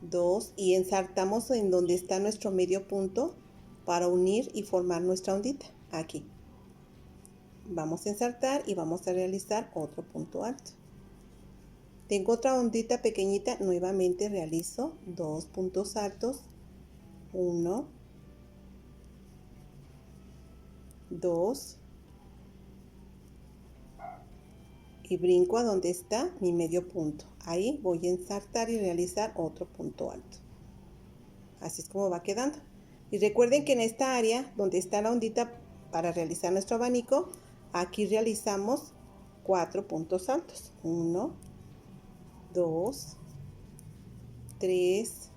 2 y ensartamos en donde está nuestro medio punto para unir y formar nuestra ondita. Aquí. Vamos a ensartar y vamos a realizar otro punto alto. Tengo otra ondita pequeñita, nuevamente realizo 2 puntos altos. 1, 2 y brinco a donde está mi medio punto. Ahí voy a ensartar y realizar otro punto alto. Así es como va quedando. Y recuerden que en esta área donde está la ondita para realizar nuestro abanico, aquí realizamos 4 puntos altos. 1, 2, 3,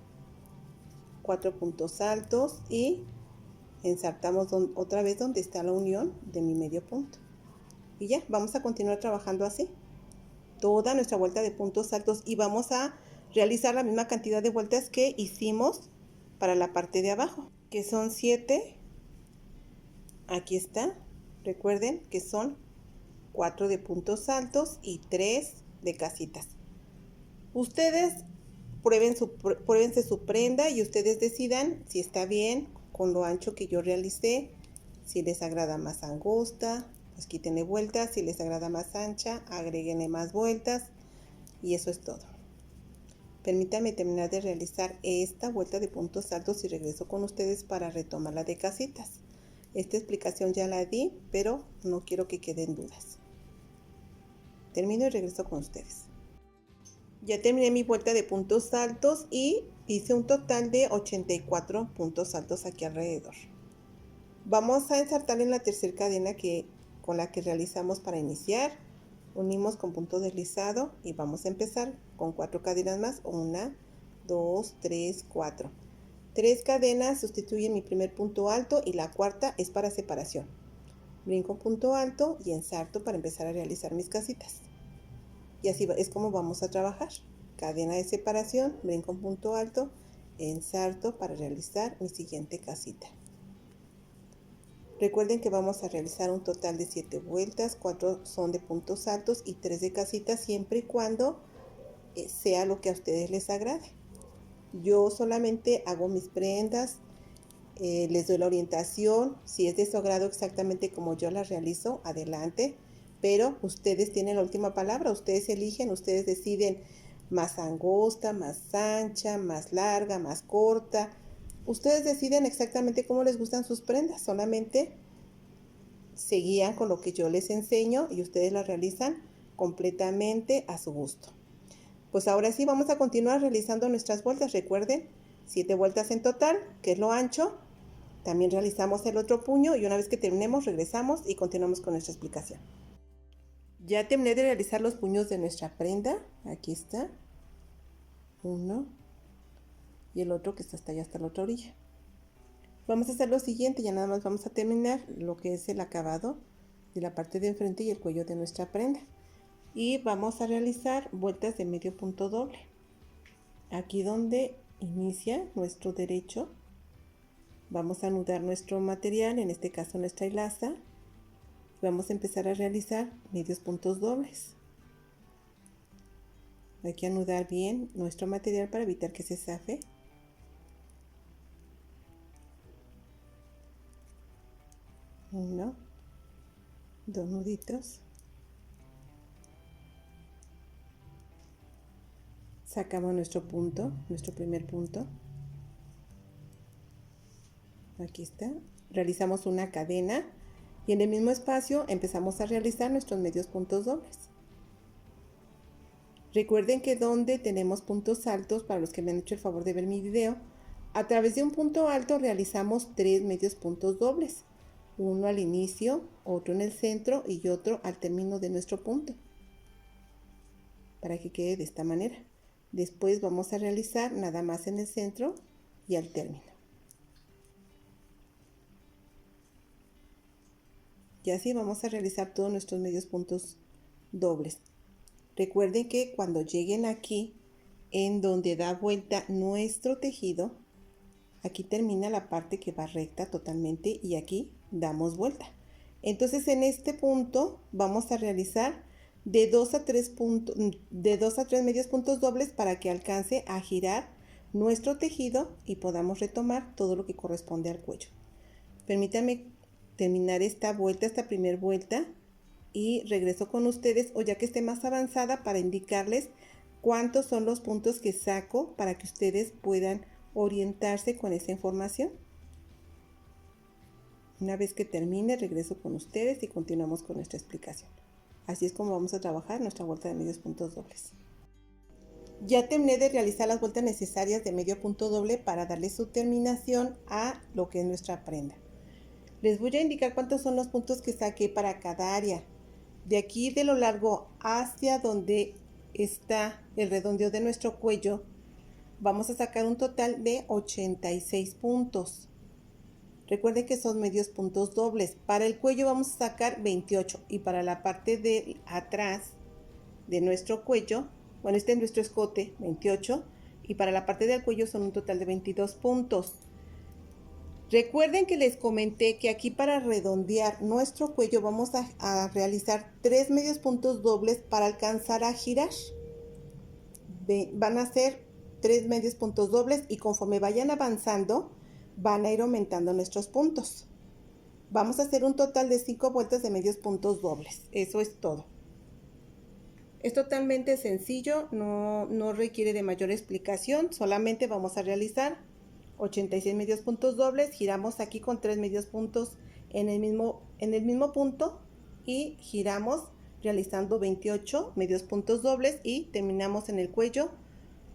4 puntos altos y ensartamos otra vez donde está la unión de mi medio punto. Y ya, vamos a continuar trabajando así toda nuestra vuelta de puntos altos y vamos a realizar la misma cantidad de vueltas que hicimos para la parte de abajo, que son 7. Aquí está. Recuerden que son 4 de puntos altos y 3 de casitas. Ustedes pruébense su prenda y ustedes decidan si está bien con lo ancho que yo realicé. Si les agrada más angosta, pues quítenle vueltas. Si les agrada más ancha, agréguenle más vueltas. Y eso es todo. Permítanme terminar de realizar esta vuelta de puntos altos y regreso con ustedes para retomar la de casitas. Esta explicación ya la di, pero no quiero que queden dudas. Termino y regreso con ustedes. Ya terminé mi vuelta de puntos altos y hice un total de 84 puntos altos aquí alrededor. Vamos a ensartar en la tercera cadena con la que realizamos para iniciar. Unimos con punto deslizado y vamos a empezar con 4 cadenas más. 1, 2, 3, 4. 3 cadenas sustituyen mi primer punto alto y la cuarta es para separación. Brinco punto alto y ensarto para empezar a realizar mis casitas. Y así es como vamos a trabajar. Cadena de separación, brinco punto alto, ensarto para realizar mi siguiente casita. Recuerden que vamos a realizar un total de 7 vueltas, 4 son de puntos altos y 3 de casitas, siempre y cuando sea lo que a ustedes les agrade. Yo solamente hago mis prendas, les doy la orientación, si es de su agrado exactamente como yo las realizo, adelante, pero ustedes tienen la última palabra, ustedes eligen, ustedes deciden más angosta, más ancha, más larga, más corta. Ustedes deciden exactamente cómo les gustan sus prendas, solamente se guían con lo que yo les enseño y ustedes las realizan completamente a su gusto. Pues ahora sí vamos a continuar realizando nuestras vueltas. Recuerden, 7 vueltas en total, que es lo ancho. También realizamos el otro puño y una vez que terminemos regresamos y continuamos con nuestra explicación. Ya terminé de realizar los puños de nuestra prenda. Aquí está. Uno y el otro que está hasta allá, hasta la otra orilla. Vamos a hacer lo siguiente, ya nada más vamos a terminar lo que es el acabado de la parte de enfrente y el cuello de nuestra prenda. Y vamos a realizar vueltas de medio punto doble. Aquí donde inicia nuestro derecho, vamos a anudar nuestro material, en este caso nuestra hilaza. Vamos a empezar a realizar medios puntos dobles. Hay que anudar bien nuestro material para evitar que se zafe. Uno, 2 nuditos. Sacamos nuestro punto, nuestro primer punto. Aquí está. Realizamos una cadena y en el mismo espacio empezamos a realizar nuestros medios puntos dobles. Recuerden que donde tenemos puntos altos, para los que me han hecho el favor de ver mi video, a través de un punto alto realizamos 3 medios puntos dobles. Uno al inicio, otro en el centro y otro al término de nuestro punto. Para que quede de esta manera. Después vamos a realizar nada más en el centro y al término. Y así vamos a realizar todos nuestros medios puntos dobles. Recuerden que cuando lleguen aquí, en donde da vuelta nuestro tejido, aquí termina la parte que va recta totalmente y aquí damos vuelta. Entonces en este punto vamos a realizar de 2 a 3 medios puntos dobles para que alcance a girar nuestro tejido y podamos retomar todo lo que corresponde al cuello. Permítanme terminar esta vuelta, esta primera vuelta, y regreso con ustedes o ya que esté más avanzada para indicarles cuántos son los puntos que saco para que ustedes puedan orientarse con esa información. Una vez que termine, regreso con ustedes y continuamos con nuestra explicación. Así es como vamos a trabajar nuestra vuelta de medios puntos dobles. Ya terminé de realizar las vueltas necesarias de medio punto doble para darle su terminación a lo que es nuestra prenda. Les voy a indicar cuántos son los puntos que saqué para cada área. De aquí de lo largo hacia donde está el redondeo de nuestro cuello, vamos a sacar un total de 86 puntos. Recuerden que son medios puntos dobles. Para el cuello vamos a sacar 28 y para la parte de atrás de nuestro cuello, bueno, este es nuestro escote, 28, y para la parte del cuello son un total de 22 puntos. Recuerden que les comenté que aquí para redondear nuestro cuello vamos a realizar 3 medios puntos dobles para alcanzar a girar. Van a ser 3 medios puntos dobles y conforme vayan avanzando van a ir aumentando nuestros puntos. Vamos a hacer un total de 5 vueltas de medios puntos dobles. Eso es todo. Es totalmente sencillo, no requiere de mayor explicación, solamente vamos a realizar 86 medios puntos dobles, giramos aquí con 3 medios puntos en el mismo punto y giramos realizando 28 medios puntos dobles y terminamos en el cuello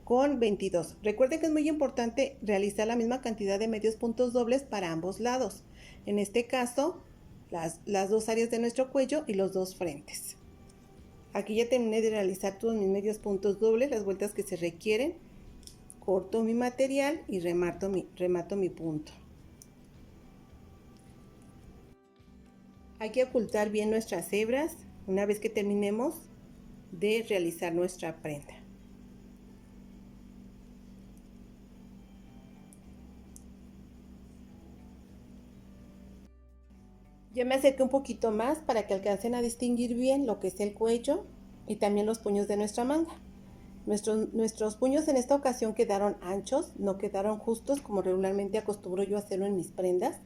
con 22. Recuerden que es muy importante realizar la misma cantidad de medios puntos dobles para ambos lados. En este caso, las dos áreas de nuestro cuello y los dos frentes. Aquí ya terminé de realizar todos mis medios puntos dobles, las vueltas que se requieren. Corto mi material y remato mi punto. Hay que ocultar bien nuestras hebras una vez que terminemos de realizar nuestra prenda. Ya me acerqué un poquito más para que alcancen a distinguir bien lo que es el cuello y también los puños de nuestra manga. Nuestros puños en esta ocasión quedaron anchos, no quedaron justos como regularmente acostumbro yo a hacerlo en mis prendas.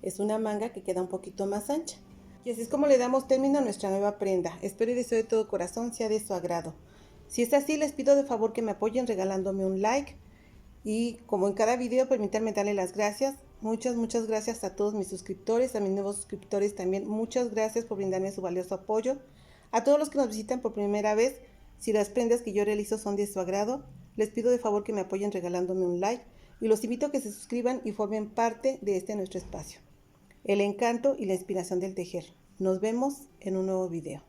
Es una manga que queda un poquito más ancha. Y así es como le damos término a nuestra nueva prenda. Espero y deseo de todo corazón sea de su agrado. Si es así, les pido de favor que me apoyen regalándome un like. Y como en cada video, permítanme darle las gracias. Muchas gracias a todos mis suscriptores, a mis nuevos suscriptores también. Muchas gracias por brindarme su valioso apoyo. A todos los que nos visitan por primera vez, si las prendas que yo realizo son de su agrado, les pido de favor que me apoyen regalándome un like y los invito a que se suscriban y formen parte de nuestro espacio. El encanto y la inspiración del tejer. Nos vemos en un nuevo video.